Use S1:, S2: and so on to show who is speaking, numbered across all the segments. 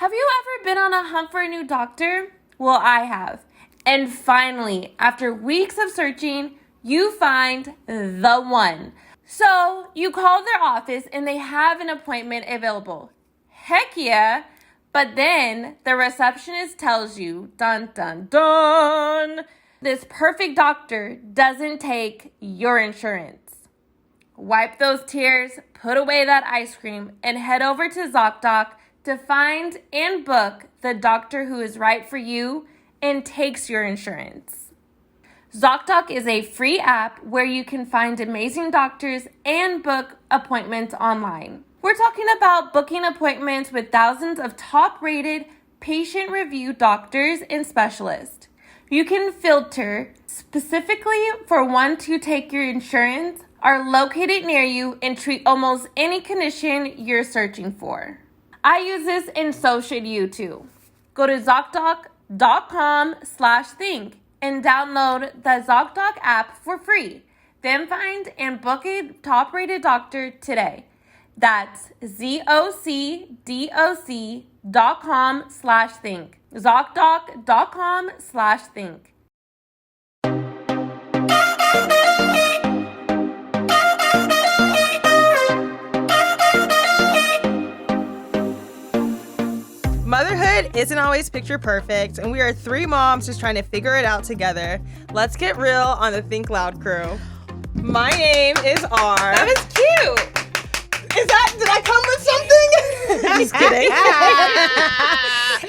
S1: Have you ever been on a hunt for a new doctor? Well, I have. And finally, after weeks of searching, you find the one. So you call their office and they have an appointment available. Heck yeah. But then the receptionist tells you, dun dun dun, this perfect doctor doesn't take your insurance. Wipe those tears, put away that ice cream, and head over to ZocDoc to find and book the doctor who is right for you and takes your insurance. ZocDoc is a free app where you can find amazing doctors and book appointments online. We're talking about booking appointments with thousands of top-rated, patient-reviewed doctors and specialists. You can filter specifically for one to take your insurance, are located near you, and treat almost any condition you're searching for. I use this and so should you too. Go to ZocDoc.com/think and download the ZocDoc app for free. Then find and book a top-rated doctor today. That's ZocDoc.com/think. ZocDoc.com/think.
S2: Motherhood isn't always picture perfect, and we are three moms just trying to figure it out together. Let's get real on the Think Loud crew. My name is R.
S1: That was cute.
S2: Did I come with something? Just kidding.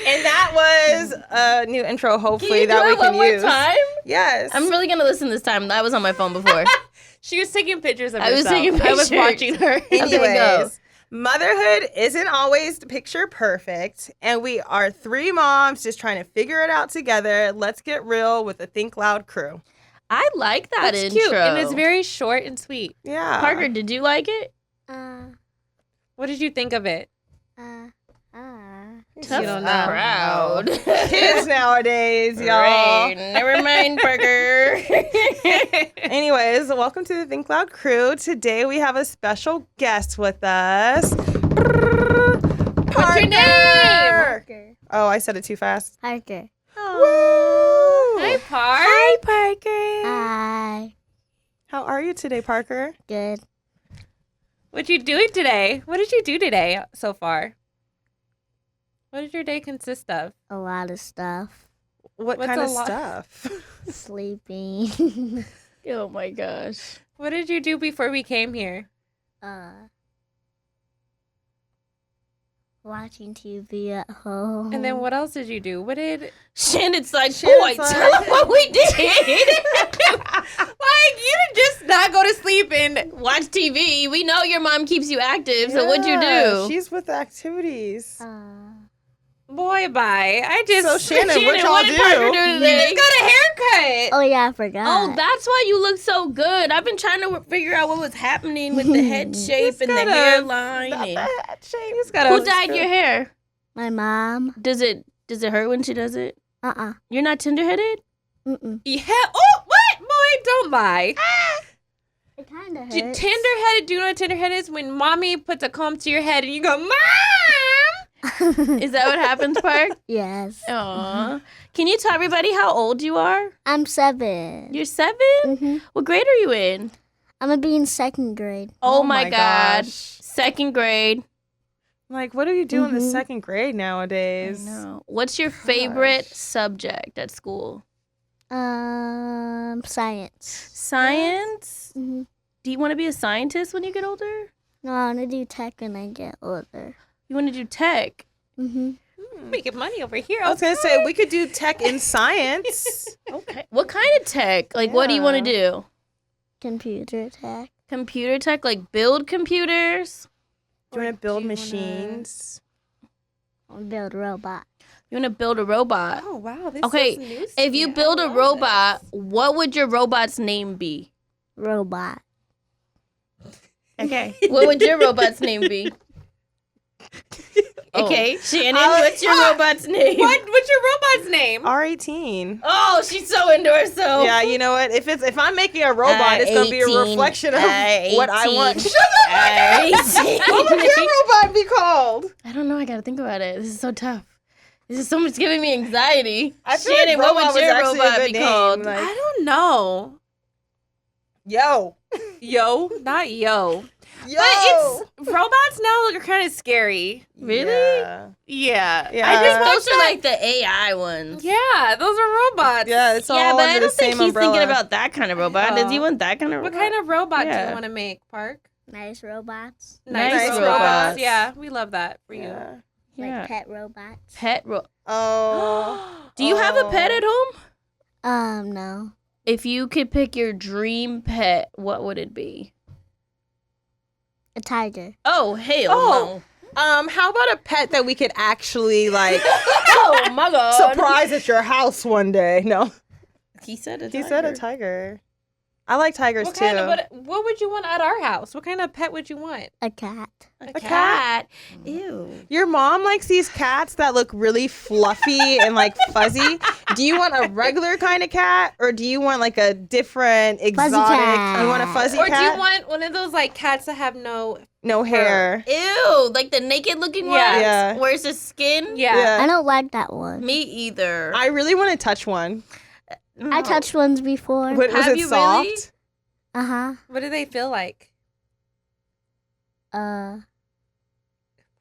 S2: And that was a new intro, hopefully, that we can use.
S3: One more time?
S2: Yes.
S3: I'm really going to listen this time. I was on my phone before.
S1: She was taking pictures of
S3: I
S1: herself.
S3: was taking pictures.
S1: I was watching her.
S2: Anyways, motherhood isn't always picture perfect, and we are three moms just trying to figure it out together. Let's get real with the Think Loud crew.
S3: I like that
S1: That's
S3: intro.
S1: cute, and it's very short and sweet.
S2: Yeah.
S3: Parker, did you like it?
S1: What did you think of it?
S3: Tough
S1: You don't know.
S3: crowd.
S2: Kids nowadays, y'all.
S3: Right. Never mind, Parker.
S2: Anyways, welcome to the Think Loud crew. Today we have a special guest with us.
S1: What's your name?
S4: Parker.
S2: Oh, I said it too fast.
S4: Parker.
S2: Woo!
S1: Hi, Park.
S2: Hi, Parker.
S4: Hi.
S2: How are you today, Parker?
S4: Good.
S1: What you doing today? What did you do today so far? What did your day consist of?
S4: A lot of stuff.
S2: What
S1: What's
S2: kind
S1: a
S2: of
S1: lot?
S2: stuff?
S4: Sleeping.
S3: Oh, my gosh.
S1: What did you do before we came here?
S4: Watching TV at home.
S1: And then what else did you do? What did...
S3: Shannon's like,
S2: Shannon's
S3: boy,
S2: like-
S3: tell them what we did.
S1: Like, you didn't just not go to sleep and...
S3: Watch TV. We know your mom keeps you active, so what'd you do?
S2: She's with the activities.
S1: Boy, bye. I just...
S2: So, Shannon, what y'all
S3: what did Parker
S2: do?
S3: do
S1: You
S3: today?
S1: just got a haircut.
S4: Oh, yeah, I forgot.
S3: Oh, that's why you look so good. I've been trying to figure out what was happening with the head shape and the
S1: got a-
S3: hairline.
S2: Not
S3: and-
S2: that shape.
S1: You just got
S3: Who dyed your hair?
S4: My mom.
S3: Does it hurt when she does it?
S1: You're not tender-headed?
S4: Mm-mm.
S1: Yeah. Oh, what? Boy, don't lie.
S4: It kind of hurts.
S1: Tender-headed, do you know what tender-headed is? When mommy puts a comb to your head and you go, Mom!
S3: Is that what happens, Park?
S4: Yes.
S3: Aw. Can you tell everybody how old you are?
S4: I'm 7.
S3: You're 7?
S4: Mm-hmm.
S3: What grade are you in?
S4: I'm going to be in 2nd grade.
S3: Oh my God.
S2: gosh.
S3: 2nd grade.
S2: Like, what do you do in the
S4: Mhm.
S2: 2nd grade nowadays?
S3: What's your favorite subject at school?
S4: Science.
S3: Science?
S4: Mm-hmm.
S3: Do you want to be a scientist when you get older?
S4: No, I want to do tech when I get older.
S3: You want to do tech?
S4: Mm-hmm.
S1: Making money over here.
S2: I was going to say, we could do tech in science.
S3: Okay. What kind of tech? Like, what do you want to do?
S4: Computer tech.
S3: Computer tech? Like, build computers?
S2: Do you want to build
S1: do you wanna-
S2: machines?
S4: I want to build a robot.
S3: You want to build a robot?
S1: Oh, wow. This
S3: Okay,
S1: is news to
S3: If you
S1: me. I
S3: build a
S1: love
S3: robot,
S1: this.
S3: what would your robot's name be?
S4: Robot.
S3: Okay. What would your robot's name be? Okay, Shannon,
S2: I was-
S3: what's your robot's name?
S1: What's your robot's name?
S2: R18.
S3: Oh, she's so into herself.
S2: Yeah, you know what? If I'm making a robot, it's gonna be a
S3: 18,
S2: reflection of what I want.
S3: 18.
S2: Shut up! What would your robot be called?
S3: I don't know. I gotta think about it. This is so tough. This is so much giving me anxiety.
S2: I feel
S3: Shannon,
S2: like
S3: what
S2: robot
S3: would
S2: was
S3: your
S2: actually a
S3: robot
S2: good
S3: be
S2: name,
S3: called?
S2: like-
S1: I don't know.
S2: Yo.
S1: Yo, not yo.
S2: Yo.
S1: But it's robots now look kind of scary.
S3: Really?
S2: Yeah.
S1: Yeah.
S2: Yeah.
S1: I just watched
S3: Those are
S1: that.
S3: like the AI ones.
S1: Yeah, those are robots.
S2: Yeah, it's all
S3: Yeah, but
S2: under
S3: I
S2: the
S3: don't think
S2: same
S3: he's
S2: umbrella.
S3: thinking about that kind of robot. Does he
S1: Oh.
S3: want that kind of
S1: What
S3: robot?
S1: kind of robot do
S3: Yeah.
S1: you want to make, Park?
S4: Nice robots.
S3: Nice
S2: robots.
S3: robots.
S1: Yeah, we love that for you.
S2: Yeah.
S3: Yeah.
S4: Like pet robots.
S3: Pet
S2: Oh.
S3: Do you have a pet at home?
S4: No.
S3: If you could pick your dream pet, what would it be?
S4: A tiger.
S3: Oh, hell
S2: Oh. How about a pet that we could actually like
S3: no. Oh, my God.
S2: surprise at your house one day? No.
S3: He said a
S2: He said a tiger. I like tigers
S1: What
S2: too.
S1: kind of what would you want at our house? What kind of pet would you want?
S4: A cat.
S3: A
S2: cat?
S3: cat. Ew.
S2: Your mom likes these cats that look really fluffy and like fuzzy. Do you want a regular kind of cat or do you want like a different exotic?
S4: cat.
S2: You want a fuzzy
S1: Or
S2: cat?
S1: do you want one of those like cats that have no?
S2: no hair?
S3: Ew. Like the naked looking one?
S1: Yeah.
S2: Yeah.
S3: Where's the skin?
S1: Yeah.
S4: I don't like that one.
S3: Me either.
S2: I really want to touch one.
S3: No.
S4: I touched ones before.
S2: Was
S1: Have
S2: it
S1: you
S2: soft?
S1: really?
S4: Uh-huh.
S1: What do they feel like,
S4: Uh,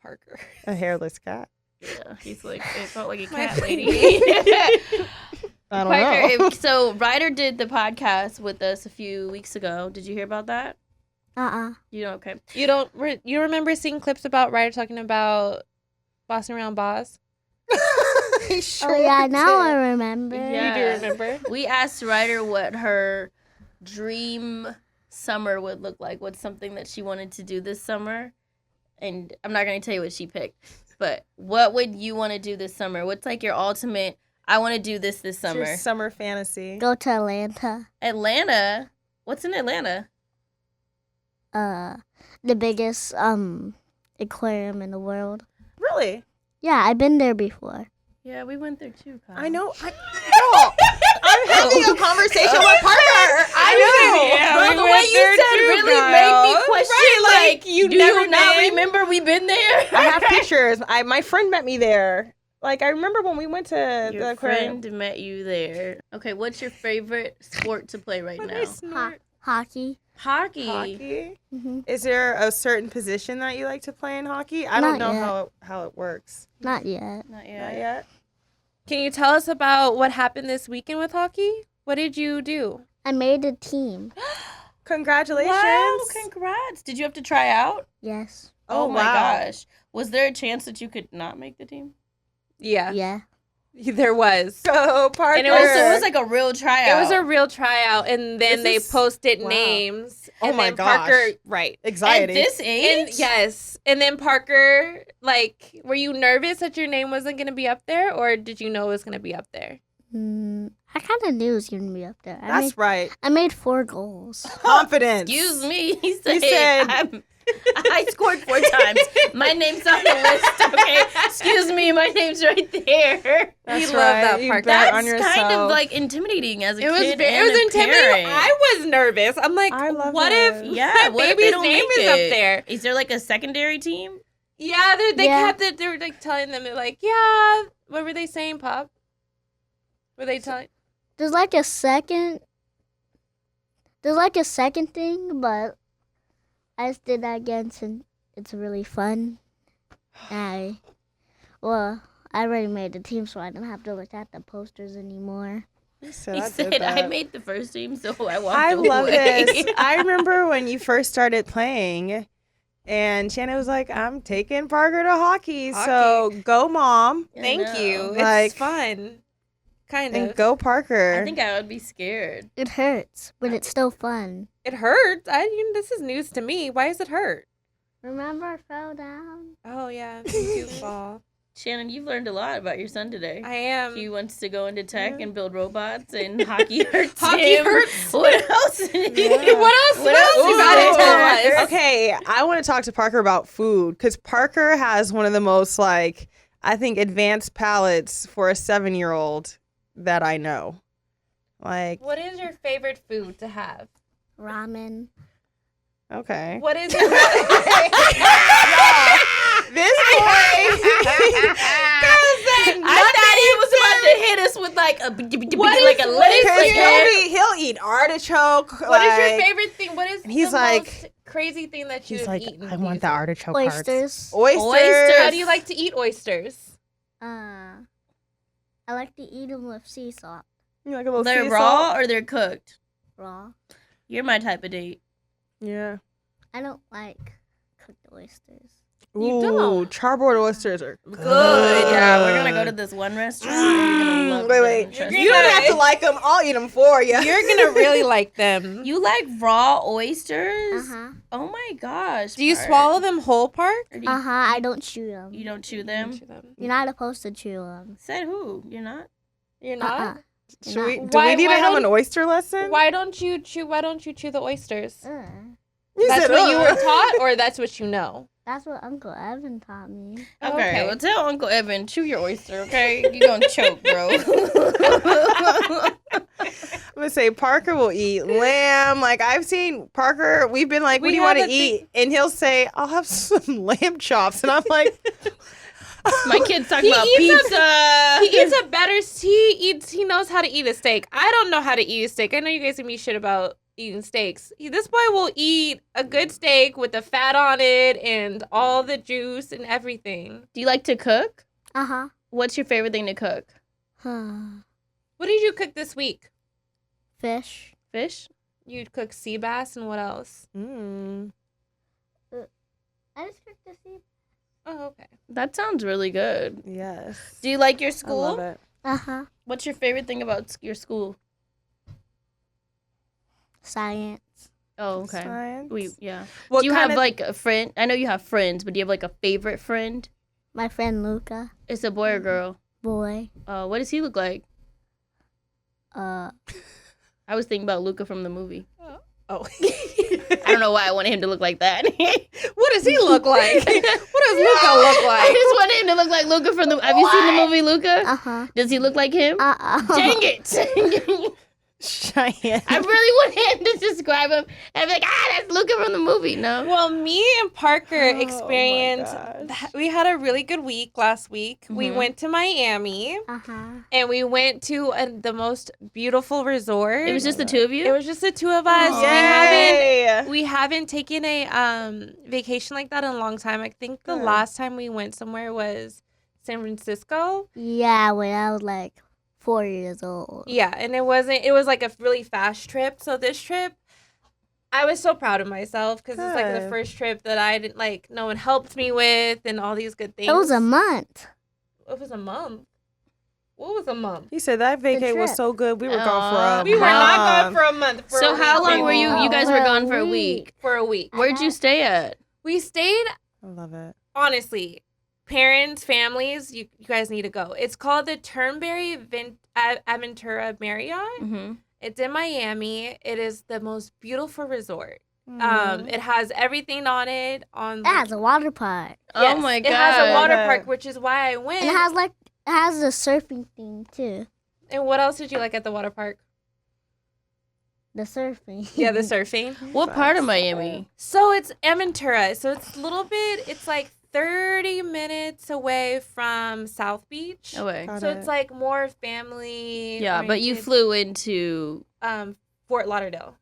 S1: Parker?
S2: A hairless cat.
S3: Yeah, he's like, it felt like a
S1: My
S3: cat
S1: baby.
S3: lady.
S2: I don't
S3: Parker,
S2: know.
S3: so Ryder did the podcast with us a few weeks ago. Did you hear about that? You know, okay.
S1: You don't. You remember seeing clips about Ryder talking about bossing around boss?
S2: He sure
S4: Oh, yeah, now I
S2: did.
S4: remember.
S3: Yeah.
S1: You do remember?
S3: We asked Ryder what her dream summer would look like. What's something that she wanted to do this summer? And I'm not going to tell you what she picked, but what would you want to do this summer? What's like your ultimate, I want to do this
S2: It's
S3: summer?
S2: your summer fantasy.
S4: Go to Atlanta.
S3: Atlanta? What's in Atlanta?
S4: The biggest aquarium in the world.
S2: Really?
S4: Yeah, I've been there before.
S3: Yeah, we went there too, Kyle.
S2: I know. Girl, I'm having a conversation with Parker. I know.
S1: Yeah,
S3: Bro,
S1: we
S3: the
S1: went
S3: way you
S1: there
S3: said
S1: too,
S3: really
S1: Kyle.
S3: made me question,
S1: Right, like, you
S3: do
S1: never
S3: you not
S1: been?
S3: remember we been there?
S2: I have pictures. My friend met me there. Like I remember when we went to the
S3: Your
S2: aquarium.
S3: friend met you there. Okay, what's your favorite sport to play right
S1: When
S3: now?
S1: I snort.
S4: Hockey.
S3: Hockey.
S2: Hockey.
S4: Hmm.
S2: Is there a certain position that you like to play in hockey? I don't
S4: Not
S2: know
S4: yet.
S2: how it works.
S4: Not yet.
S3: Not
S2: Not
S3: yet.
S2: yet.
S1: Can you tell us about what happened this weekend with hockey? What did you do?
S4: I made a team.
S2: Congratulations.
S3: Wow, congrats. Did you have to try out?
S4: Yes.
S3: Oh, my
S2: wow.
S3: gosh. Was there a chance that you could not make the team?
S1: Yeah,
S4: Yeah.
S1: there was.
S2: Go Parker.
S1: And
S3: Oh, so it was like a real tryout.
S1: It was a real tryout, and then
S2: This
S1: they
S2: is-
S1: posted
S2: wow.
S1: names.
S2: Oh
S1: and
S2: my
S1: then Parker,
S2: gosh.
S1: right?
S2: anxiety.
S3: At this age?
S1: And yes, and then Parker, like, were you nervous that your name wasn't gonna be up there, or did you know it was gonna be up there?
S4: I kind of knew it was going to be up there.
S2: That's right.
S4: I made 4 goals.
S2: Confidence.
S3: Excuse me. He said,
S2: said-
S3: I scored 4 times. My name's on the list, okay? Excuse me, my name's right there.
S2: That's
S1: We love that
S2: right. You
S1: part.
S2: bet
S3: That's
S2: on
S3: kind of
S2: yourself.
S3: like intimidating as a
S1: It was
S3: kid.
S1: it
S3: and
S1: was
S3: a
S1: intimidating.
S3: parent.
S1: I was nervous. I'm like,
S2: I love
S1: what
S2: it.
S1: if
S3: Yeah,
S1: my
S3: what if they
S1: baby's
S3: don't
S1: name
S3: make
S1: is up
S3: it?
S1: there?
S3: Is there like a secondary team?
S1: Yeah, they
S4: Yeah.
S1: kept it. They were like telling them, they're like, yeah. What were they saying, Pop? Were they telling?
S4: There's like a second thing, but I just did that again since it's really fun. I already made the team, so I don't have to look at the posters anymore.
S2: He said,
S3: He
S2: I did
S3: said, I
S2: that.
S3: made the first team, so I walked
S2: I
S3: away.
S2: love this. I remember when you first started playing, and Shannon was like, "I'm taking Parker to hockey, so go, mom,
S3: I
S1: Thank
S3: know.
S1: you.
S2: Like-
S1: It's fun. Kind
S2: and
S1: of.
S2: go Parker."
S3: I think I would be scared.
S4: It hurts, but it's still fun.
S1: It hurts. This is news to me. Why does it hurt?
S4: Remember I fell down?
S1: Oh yeah, you do fall.
S3: Shannon, you've learned a lot about your son today.
S1: I am.
S3: He wants to go into tech and build robots, and hockey hurts
S1: Hockey
S3: him.
S1: hurts?
S3: What else?
S1: What else? What else you gotta tell us?
S2: Okay, I want to talk to Parker about food because Parker has one of the most, like, I think, advanced palates for a 7-year-old that I know. Like,
S1: What is your favorite food to have?
S4: Ramen.
S2: okay.
S1: What is your
S2: This boy.
S3: I thought he was about to hit us with like a list.
S2: Because he'll eat artichoke.
S1: What is your favorite thing? What is
S2: he's
S1: the
S2: like-
S1: most crazy thing that you've
S2: He's like,
S1: eaten?
S2: I want the artichoke hearts.
S4: Oysters.
S2: Oysters.
S1: How do you like to eat oysters?
S4: I like to eat them with sea salt.
S2: You like a little
S3: They're
S2: sea
S3: raw
S2: salt?
S3: or they're cooked.
S4: Raw.
S3: You're my type of date.
S2: Yeah.
S4: I don't like cooked oysters.
S1: You
S2: Ooh,
S1: don't.
S2: charbroiled oysters are good.
S3: Yeah, we're gonna go to this one restaurant. You're gonna love
S2: Wait.
S3: them, trust
S2: You
S3: me.
S2: don't have to like them. I'll eat them for you.
S1: You're gonna really like them.
S3: You like raw oysters?
S4: Uh-huh.
S3: Oh my gosh.
S1: Do you
S3: Park.
S1: swallow them whole, Park?
S3: Or do you,
S4: Uh-huh. I don't chew them.
S3: you don't chew them?
S4: You're not supposed to chew them.
S3: Said who? You're not?
S1: You're not.
S4: Uh-uh.
S2: Do we
S1: Why-
S2: need to
S1: why
S2: have an
S1: don't-
S2: oyster lesson?
S1: Why don't you chew the oysters?
S2: You
S1: That's
S2: said,
S1: what you were
S2: "Ugh."
S1: taught, or that's what you know?
S4: That's what Uncle Evan taught me.
S3: Okay, well tell Uncle Evan, chew your oyster, okay? You're gonna choke, bro.
S2: I'm gonna say Parker will eat lamb. Like I've seen Parker. We've been like, "What
S1: We
S2: do you want to
S1: have a
S2: eat?" And he'll say, "I'll have some lamb chops." And I'm like,
S3: My kid's talking
S1: He
S3: about
S1: eats
S3: pizza.
S1: He knows how to eat a steak. I don't know how to eat a steak. I know you guys give me shit about eating steaks. This boy will eat a good steak with the fat on it and all the juice and everything.
S3: Do you like to cook?
S4: Uh-huh.
S3: What's your favorite thing to cook?
S1: What did you cook this week?
S4: Fish.
S3: Fish?
S1: You cooked sea bass and what else?
S2: mm.
S4: I just cooked the sea.
S1: Oh, okay.
S3: That sounds really good.
S2: "Yes."
S3: Do you like your
S2: I
S3: school?
S2: love it.
S4: Uh-huh.
S3: What's your favorite thing about your school?
S4: Science.
S3: Oh, okay.
S2: Science.
S3: Yeah.
S2: What
S3: Do you
S2: kind
S3: have
S2: of-
S3: like a friend? I know you have friends, but do you have like a favorite friend?
S4: My friend Luca.
S3: It's a boy or girl?
S4: Boy.
S3: What does he look like?
S4: Uh,
S3: I was thinking about Luca from the movie.
S1: Oh.
S3: I don't know why I wanted him to look like that.
S1: What does he look like? What does Luca look
S3: I
S1: like?
S3: just wanted him to look like Luca from the. Have you seen the movie Luca?
S4: uh-huh.
S3: Does he look like him? Dang it!
S2: Cheyenne.
S3: I really want him to describe him and be like, that's Luca from the movie. No.
S1: Well, me and Parker
S2: Oh, my
S1: experienced.
S2: gosh.
S1: We had a really good week last week. We
S3: Mhm.
S1: went to Miami
S4: Uh-huh.
S1: and we went to the most beautiful resort.
S3: It was just the two of you?
S1: It was just the two of us.
S2: Yay!
S1: We haven't taken a vacation like that in a long time. I think the
S2: Good.
S1: last time we went somewhere was San Francisco.
S4: Yeah, when I was like 4 years old.
S1: Yeah, and it was like a really fast trip. So this trip, I was so proud of myself because it's like the
S2: Good.
S1: first trip that I didn't like. No one helped me with and all these good things.
S4: It was a month.
S1: It was a month. What was a month?
S2: He said that vacay was
S4: trip.
S2: so good. We were gone for a
S1: We were not gone
S2: month.
S1: for a month.
S3: So how long were you? You guys were
S4: For a
S3: gone for a
S4: week.
S3: week.
S1: For a week.
S3: Where'd you stay at?
S1: We stayed.
S2: I love it.
S1: Honestly, parents, families, you guys need to go. It's called the Turnberry Aventura Marriott.
S3: Mm-hmm.
S1: It's in Miami. It is the most beautiful resort.
S2: Mm-hmm.
S1: It has everything on it.
S4: It has a water park.
S3: Oh my god.
S1: It has a water
S2: Okay.
S1: park, which is why I went.
S4: And it has a surfing thing too.
S1: And what else did you like at the water park?
S4: The surfing.
S1: Yeah, the surfing.
S3: What part of Miami?
S1: So it's Aventura. So it's a little bit. It's like 30 minutes away from South Beach.
S3: Away.
S2: Got
S1: So
S2: it.
S1: it's like more family.
S3: Yeah, but you
S1: oriented.
S3: flew into.
S1: Fort Lauderdale.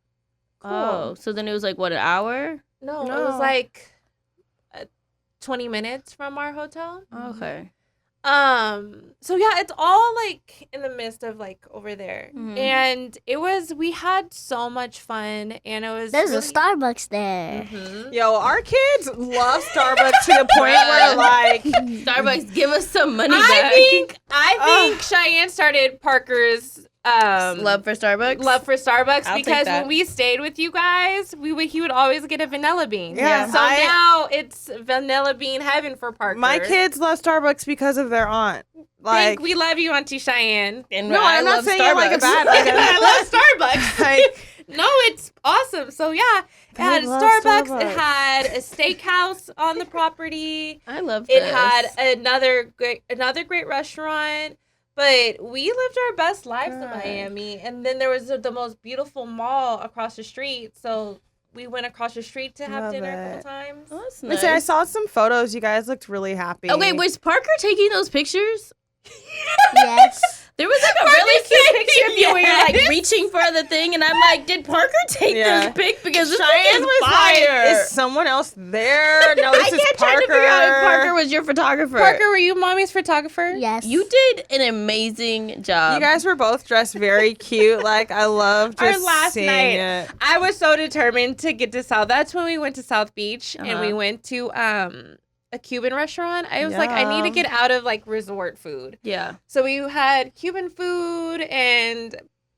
S3: Oh, so then it was like what, an hour?
S1: No, it
S2: No.
S1: was like 20 minutes from our hotel.
S3: Okay.
S1: So yeah, it's all like in the midst of like over there.
S3: Mhm.
S1: And we had so much fun and it was
S4: There's
S1: really,
S4: a Starbucks there.
S1: Mhm.
S2: Yo, our kids love Starbucks to the point where like
S3: Starbucks, give us some money
S1: I
S3: back.
S1: think Cheyenne started Parker's
S3: Love for Starbucks.
S1: Love for Starbucks
S2: I'll take
S1: because
S2: that.
S1: when we stayed with you guys, he would always get a vanilla bean.
S2: Yeah,
S1: So now it's vanilla bean heaven for Parker.
S2: My kids love Starbucks because of their aunt. Like,
S1: we love you, Auntie Cheyenne.
S3: And
S2: no, I'm not saying it like a bad.
S1: I love Starbucks.
S2: Like,
S1: No, it's awesome. So yeah, it had
S2: love
S1: Starbucks.
S2: Starbucks.
S1: It had a steakhouse on the property.
S3: I love
S1: It
S3: this.
S1: had another great restaurant. But we lived our best lives in Miami. And then there was the most beautiful mall across the street. So we went across the street to have
S2: Love
S1: dinner a
S2: it.
S1: couple times.
S3: Oh, that's
S2: Listen, I
S3: nice.
S2: saw some photos. You guys looked really happy.
S3: Okay, was Parker taking those pictures?
S4: Yes.
S3: There was like a really cute picture of you where you're like reaching for the thing, and I'm like, did Parker take
S2: Yeah.
S3: this pic? Because this
S2: Cheyenne
S3: thing is
S2: was
S3: fire.
S2: like, is someone else there? No, this
S3: I
S2: is
S3: kept
S2: Parker.
S3: trying to figure out if Parker was your photographer.
S1: Parker, were you mommy's photographer?
S4: Yes.
S3: You did an amazing job.
S2: You guys were both dressed very cute. Like, I love just
S1: Our last
S2: seeing
S1: night,
S2: it.
S1: I was so determined to get to South. That's when we went to South Beach and we
S3: Uh-huh.
S1: went to a Cuban restaurant. I was like, I need to get out of like resort food.
S3: Yeah.
S1: So we had Cuban food. And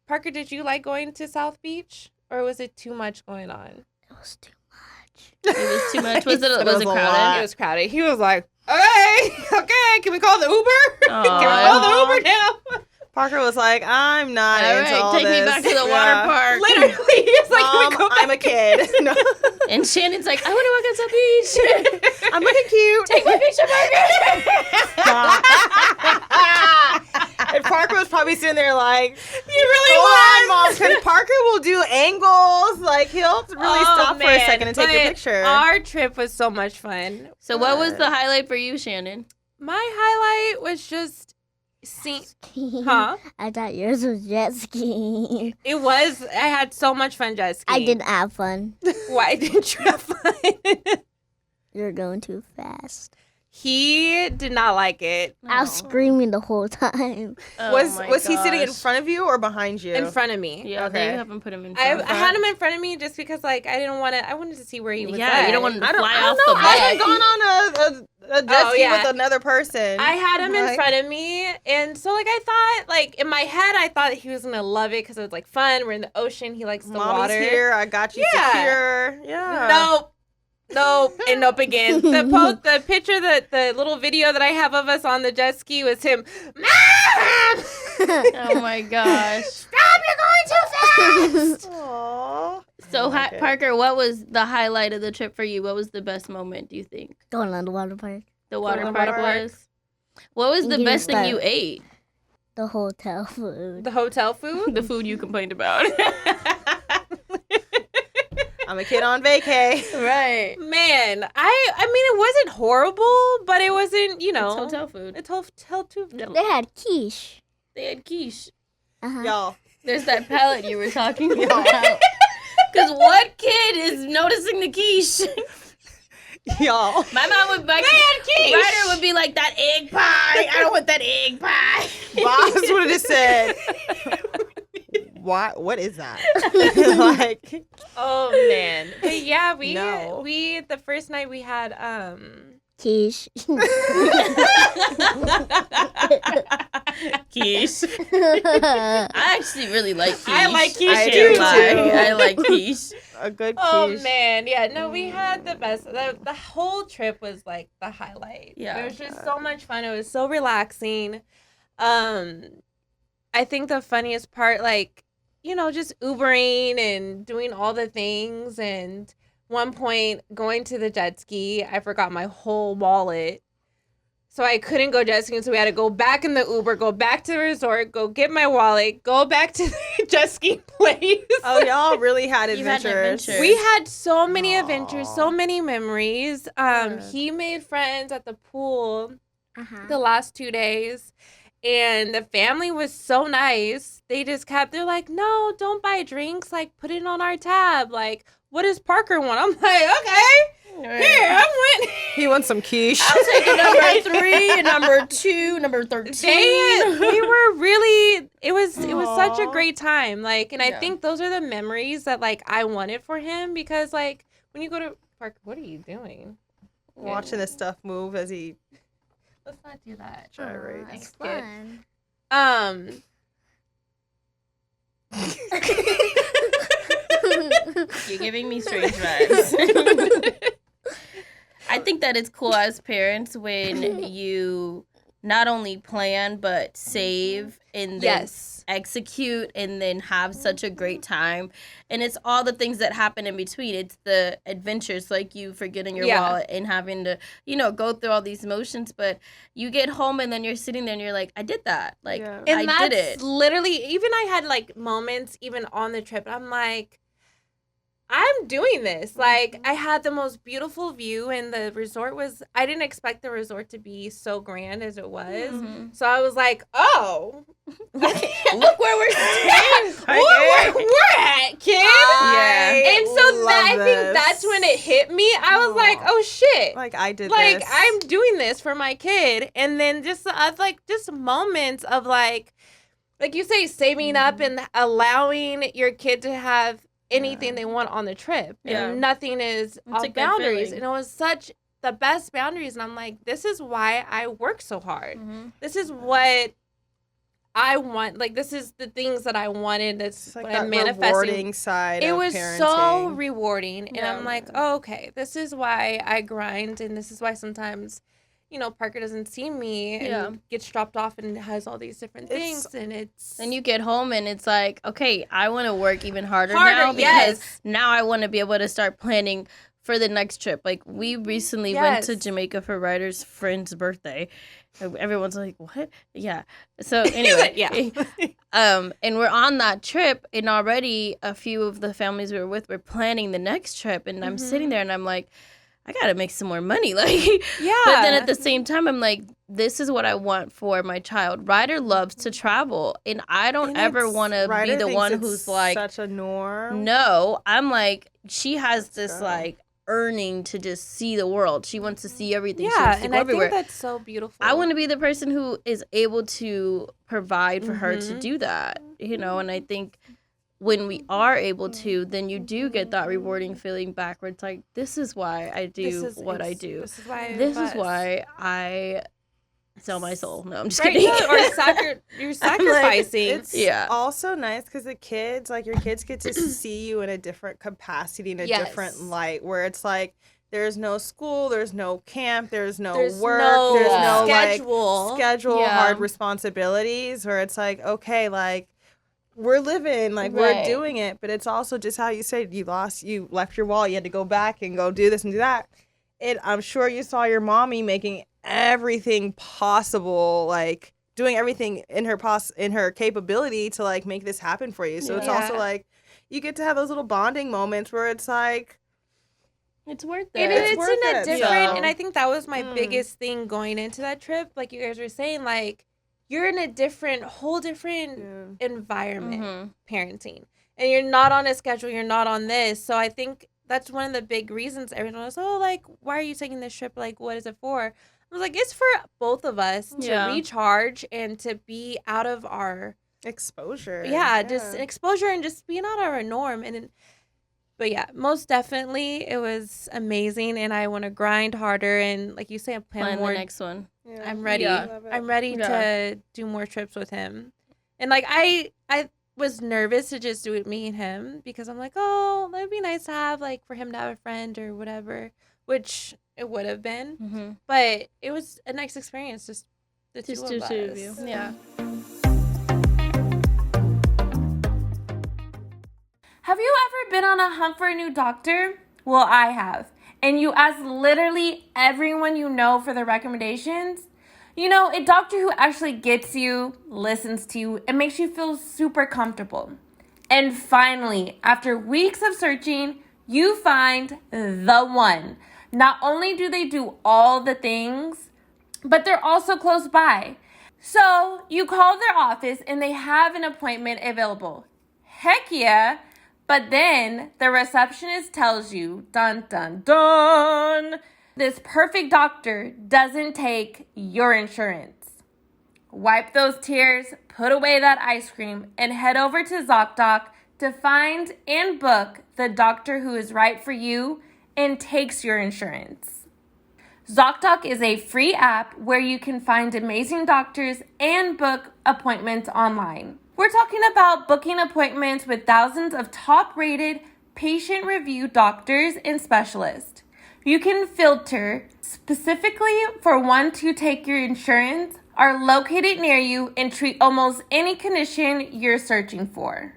S1: Parker, did you like going to South Beach, or was it too much going on?
S4: It was too much.
S3: It was too much. Was it
S2: It
S3: was
S2: was
S3: it
S2: a lot.
S3: crowded?
S1: It was crowded. He was like, okay, can we call the Uber? Can we call the Uber now?
S2: Parker was like, I'm not
S3: All
S2: into
S3: right,
S2: all
S3: take
S2: this.
S3: me back to the
S2: Yeah.
S3: water park.
S1: Literally, he's like, can we go
S2: I'm a
S1: back?
S2: kid. No.
S3: And Shannon's like, I want to walk on South Beach.
S2: I'm looking cute.
S3: Take my picture, Parker.
S2: And Parker was probably sitting there like,
S1: You really
S2: hold
S1: was.
S2: on, Mom. Because Parker will do angles. Like, he'll really stop for a
S1: man,
S2: second and take your
S1: but
S2: picture.
S1: Our trip was so much fun.
S3: So what was the highlight for you, Shannon?
S1: My highlight was just seeing. Huh?
S4: I thought yours was jet skiing.
S1: It was. I had so much fun jet skiing.
S4: I didn't have fun.
S1: Why didn't you have fun?
S4: You're going too fast.
S1: He did not like it.
S4: I was screaming the whole time.
S3: Oh
S2: was
S3: my
S2: he sitting in
S3: gosh.
S2: front of you or behind you?
S1: In front of me.
S3: Yeah,
S2: Okay.
S3: they haven't put him in
S1: I
S3: front.
S1: had him in front of me just because, like, I didn't want to. I wanted to see where he was.
S3: Yeah,
S1: at.
S3: you don't want him to
S2: I don't
S3: fly
S2: know.
S3: off the
S2: I
S3: back.
S2: haven't gone on a jet
S1: Oh,
S2: ski
S1: yeah.
S2: with another person.
S1: I had him in
S2: Like-
S1: front of me, and so like I thought, like in my head, I thought he was gonna love it because it was like fun. We're in the ocean. He likes the
S2: Mommy's
S1: water.
S2: here. I got you
S1: Yeah.
S2: secure. Yeah.
S1: Nope, and nope again. The picture, the little video that I have of us on the jet ski was him. Mom!
S3: Oh my gosh.
S1: Stop! You're going too fast.
S2: Aww.
S3: So,
S2: Okay.
S3: Parker, what was the highlight of the trip for you? What was the best moment, do you think?
S4: Going on the water park.
S3: The water
S2: on the
S3: park
S2: water park.
S3: was? What was the
S4: You
S3: best thing
S4: start.
S3: you ate?
S4: The hotel food.
S1: The hotel food.
S3: The food you complained about.
S2: I'm a kid on vacay.
S3: Right.
S1: Man, I mean, it wasn't horrible, but it wasn't, you know,
S3: It's hotel food.
S1: It's hotel too.
S4: They had quiche.
S3: They had quiche.
S4: Uh-huh.
S2: Y'all.
S3: There's that palate you were talking about. Because what kid is noticing the quiche?
S2: Y'all.
S3: My mom would like, Ryder would be like, that egg pie. I don't want that egg pie.
S2: Boss would have just said, what is that? Like,
S1: Oh man, but yeah,
S2: No.
S1: we the first night we had
S4: Quiche.
S3: Quiche. I actually really like quiche.
S1: I like quiche
S2: I
S1: too.
S2: do too.
S3: I like quiche.
S2: a good
S1: Oh
S2: quiche.
S1: man, yeah, no, we had the best. The whole trip was like the highlight.
S3: Yeah.
S1: It was just so much fun. It was so relaxing. I think the funniest part, like, you know, just Ubering and doing all the things. And one point going to the jet ski, I forgot my whole wallet. So I couldn't go jet skiing. So we had to go back in the Uber, go back to the resort, go get my wallet, go back to the jet ski place.
S2: Oh, y'all really had
S3: You had
S2: adventures.
S3: adventures.
S1: We had so many
S2: Aw.
S1: adventures, so many memories.
S2: Good.
S1: He made friends at the pool
S4: Uh-huh.
S1: the last 2 days. And the family was so nice. They just they're like, no, don't buy drinks. Like, put it on our tab. Like, what does Parker want? I'm like, okay, here, I went.
S2: He wants some quiche.
S3: I'll take a number 3, a number 2, number 13.
S1: We were really, it was such a
S2: Aw.
S1: great time. Like, and I
S3: Yeah.
S1: think those are the memories that, like, I wanted for him. Because, like, when you go to Parker, what are you doing?
S2: Watching this stuff move as he
S1: Let's not do that.
S2: gyrates.
S4: It's fun.
S3: You're giving me strange vibes. I think that it's cool as parents when you not only plan but save and then execute and then have such a great time. And it's all the things that happen in between. It's the adventures, like you forgetting your wallet and having to, go through all these motions. But you get home and then you're sitting there and you're like, I did that. Like,
S1: And
S3: I
S1: that's
S3: did it.
S1: literally, even I had like moments even on the trip. I'm like, I'm doing this. Like, I had the most beautiful view, and the resort was, I didn't expect the resort to be so grand as it was. So I was like, oh,
S3: Look where we're staying.
S1: where we're at, kid. And so
S2: I
S1: think that's when it hit me. I was like, oh shit.
S2: Like, I did
S1: Like,
S2: this.
S1: I'm doing this for my kid. And then just moments of like you say, saving up and allowing your kid to have anything they want on the trip. And nothing is off boundaries.
S3: feeling.
S1: And it was such the best boundaries. And I'm like, this is why I work so hard. This is what I want. Like, this is the things that I wanted. That's
S2: It's like
S1: what
S2: that
S1: I'm manifesting.
S2: rewarding side
S1: It
S2: of
S1: was
S2: parenting.
S1: so rewarding. And
S3: Yeah.
S1: I'm like, oh, okay, this is why I grind. And this is why sometimes, Parker doesn't see me and gets dropped off and has all these different things. And it's...
S3: And you get home and it's like, okay, I want to work even harder now because now I want to be able to start planning for the next trip. Like, we recently went to Jamaica for Ryder's friend's birthday. Everyone's like, what? Yeah. So anyway, and we're on that trip, and already a few of the families we were with were planning the next trip, and I'm sitting there and I'm like, I gotta make some more money. Like, but then at the same time, I'm like, this is what I want for my child. Ryder loves to travel, and I don't ever want to be the one who's like,
S2: such a norm.
S3: no. I'm like, she has this like earning to just see the world. She wants to see everything. She wants to
S1: and
S3: go
S1: I
S3: everywhere.
S1: think that's so beautiful.
S3: I want to be the person who is able to provide for her to do that, and I think when we are able to, then you do get that rewarding feeling back where it's like, this is why I do what I do.
S1: This is why
S3: This is why I sell my soul. No, I'm just
S1: right,
S3: kidding.
S1: or you're sacrificing.
S2: It's also nice because the kids, like, your kids get to see you in a different capacity, in a different light, where it's like, there's no school, there's no camp, there's no work, there's no schedule, hard responsibilities, where it's like, okay, like, we're living, like, we're doing it, but it's also just how you said, you left your wall, you had to go back and go do this and do that. I'm sure you saw your mommy making everything possible, like, doing everything in her capability to, like, make this happen for you. So it's also like, you get to have those little bonding moments where it's like,
S3: it's worth it.
S1: It's
S2: worth
S1: in a
S2: it.
S1: different, and I think that was my biggest thing going into that trip. Like you guys were saying, like, you're in a whole different environment, parenting. And you're not on a schedule, you're not on this. So I think that's one of the big reasons everyone was, oh, like, why are you taking this trip? Like, what is it for? I was like, it's for both of us to recharge and to be out of our
S2: exposure.
S1: Just exposure and just being out of our norm. But yeah, most definitely, it was amazing, and I want to grind harder and, like you say, plan more.
S3: The next one.
S2: Yeah.
S1: I'm ready. I'm ready
S3: Yeah.
S1: to do more trips with him. And like I was nervous to just do it me and him because I'm like, oh, that would be nice to have, like, for him to have a friend or whatever, which it would have been. But it was a nice experience, just the two of us.
S3: You. Yeah.
S1: Have you ever been on a hunt for a new doctor? Well, I have. And you ask literally everyone you know for their recommendations? A doctor who actually gets you, listens to you, and makes you feel super comfortable. And finally, after weeks of searching, you find the one. Not only do they do all the things, but they're also close by. So you call their office and they have an appointment available. Heck yeah. But then the receptionist tells you, dun, dun, dun, this perfect doctor doesn't take your insurance. Wipe those tears, put away that ice cream, and head over to ZocDoc to find and book the doctor who is right for you and takes your insurance. ZocDoc is a free app where you can find amazing doctors and book appointments online. We're talking about booking appointments with thousands of top-rated, patient-reviewed doctors and specialists. You can filter specifically for ones who take your insurance, are located near you, and treat almost any condition you're searching for.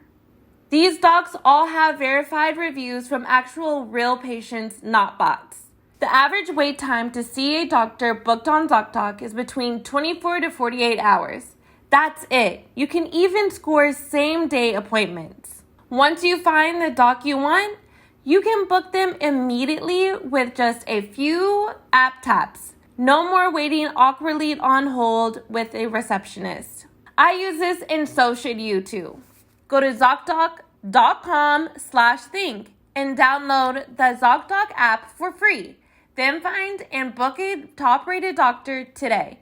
S1: These docs all have verified reviews from actual real patients, not bots. The average wait time to see a doctor booked on ZocDoc is between 24 to 48 hours. That's it. You can even score same-day appointments. Once you find the doc you want, you can book them immediately with just a few app taps. No more waiting awkwardly on hold with a receptionist. I use this and so should you too. Go to ZocDoc.com/think and download the ZocDoc app for free. Then find and book a top-rated doctor today.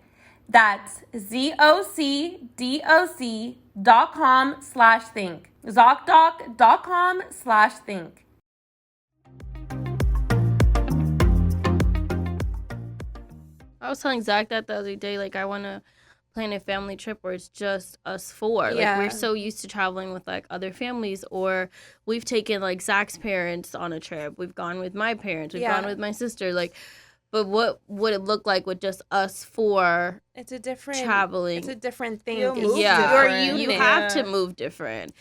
S1: That's ZocDoc.com/think. ZocDoc.com/think.
S3: I was telling Zach that the other day, like, I want to plan a family trip where it's just us four. Like, we're so used to traveling with, like, other families, or we've taken, like, Zach's parents on a trip. We've gone with my parents. We've gone with my sister. Like, but what would it look like with just us four?
S5: It's a different
S3: traveling.
S5: It's a different thing.
S3: You have to move different.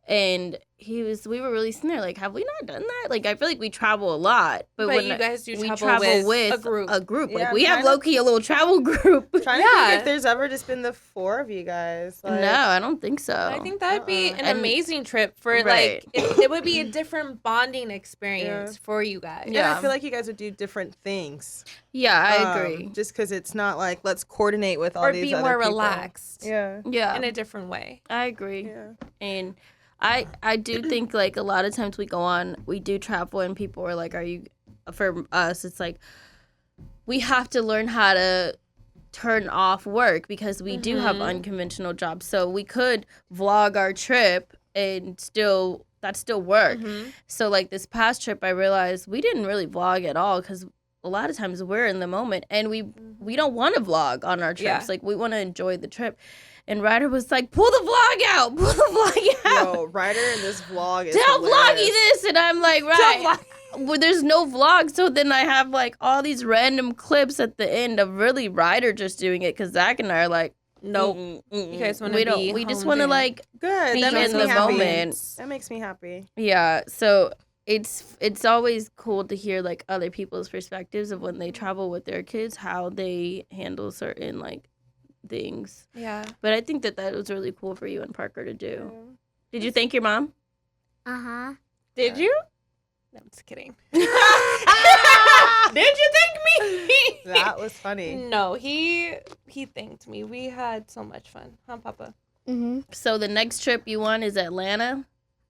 S3: And we were really sitting there like, have we not done that? Like, I feel like we travel a lot, but when
S5: you guys do
S3: we
S5: travel with
S3: a group.
S2: Yeah,
S3: like, we have low-key a little travel group.
S2: Trying to think if there's ever just been the four of you guys. Like,
S3: no, I don't think so.
S5: I think that would be an amazing trip for
S3: Right.
S5: like it would be a different bonding experience for you guys.
S2: Yeah, I feel like you guys would do different things.
S3: Yeah, I agree.
S2: Just because it's not like, let's coordinate with all
S5: Or
S2: these
S5: be
S2: other
S5: more
S2: people.
S5: relaxed.
S2: Yeah.
S3: Yeah,
S5: In a different way.
S3: I agree.
S2: Yeah.
S3: And I do think, like, a lot of times we do travel and people are like, for us, it's like, we have to learn how to turn off work because we do have unconventional jobs. So we could vlog our trip and that still work. So, like, this past trip, I realized we didn't really vlog at all because a lot of times we're in the moment and we don't want to vlog on our trips.
S5: Yeah.
S3: Like, we want to enjoy the trip. And Ryder was like, pull the vlog out.
S2: Yo, Ryder in this vlog is
S3: Tell
S2: hilarious.
S3: Vloggy this. And I'm like, right. Well, there's no vlog. So then I have, like, all these random clips at the end of really Ryder just doing it because Zach and I are like,
S5: nope. You guys want to be
S3: we just want to, like,
S2: Good.
S3: be
S2: That makes
S3: in
S2: me
S3: the
S2: happy.
S3: moment.
S2: That makes me happy.
S3: Yeah. So it's always cool to hear, like, other people's perspectives of when they travel with their kids, how they handle certain, like, things.
S5: Yeah.
S3: But I think that was really cool for you and Parker to do. Did you thank your mom?
S4: Uh-huh.
S5: Did you? No, I'm just kidding.
S3: Did you thank me?
S2: That was funny.
S5: No, he thanked me. We had so much fun. Huh, Papa?
S4: Mm-hmm.
S3: So the next trip you want is Atlanta?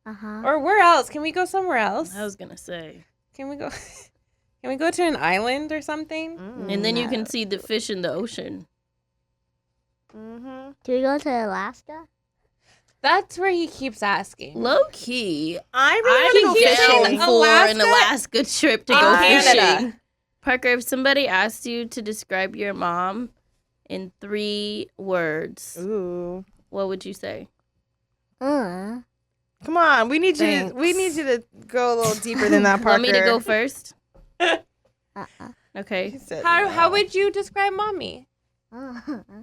S4: Uh-huh.
S5: Or where else? Can we go somewhere else?
S3: I was going to say.
S5: Can we go to an island or something?
S3: And then you can see the fish in the ocean.
S2: Mm-hmm.
S4: Do we go to Alaska?
S5: That's where he keeps asking.
S3: Low key.
S2: I really want to go fishing.
S3: For an Alaska trip to go fishing.
S5: Canada.
S3: Parker, if somebody asked you to describe your mom in 3 words,
S2: Ooh.
S3: what would you say?
S2: Come on, we need you to go a little deeper than that, Parker.
S3: Want me to go first?
S4: Uh-uh.
S3: Okay.
S2: He said
S5: How
S2: no.
S5: would you describe mommy?
S4: Uh-uh.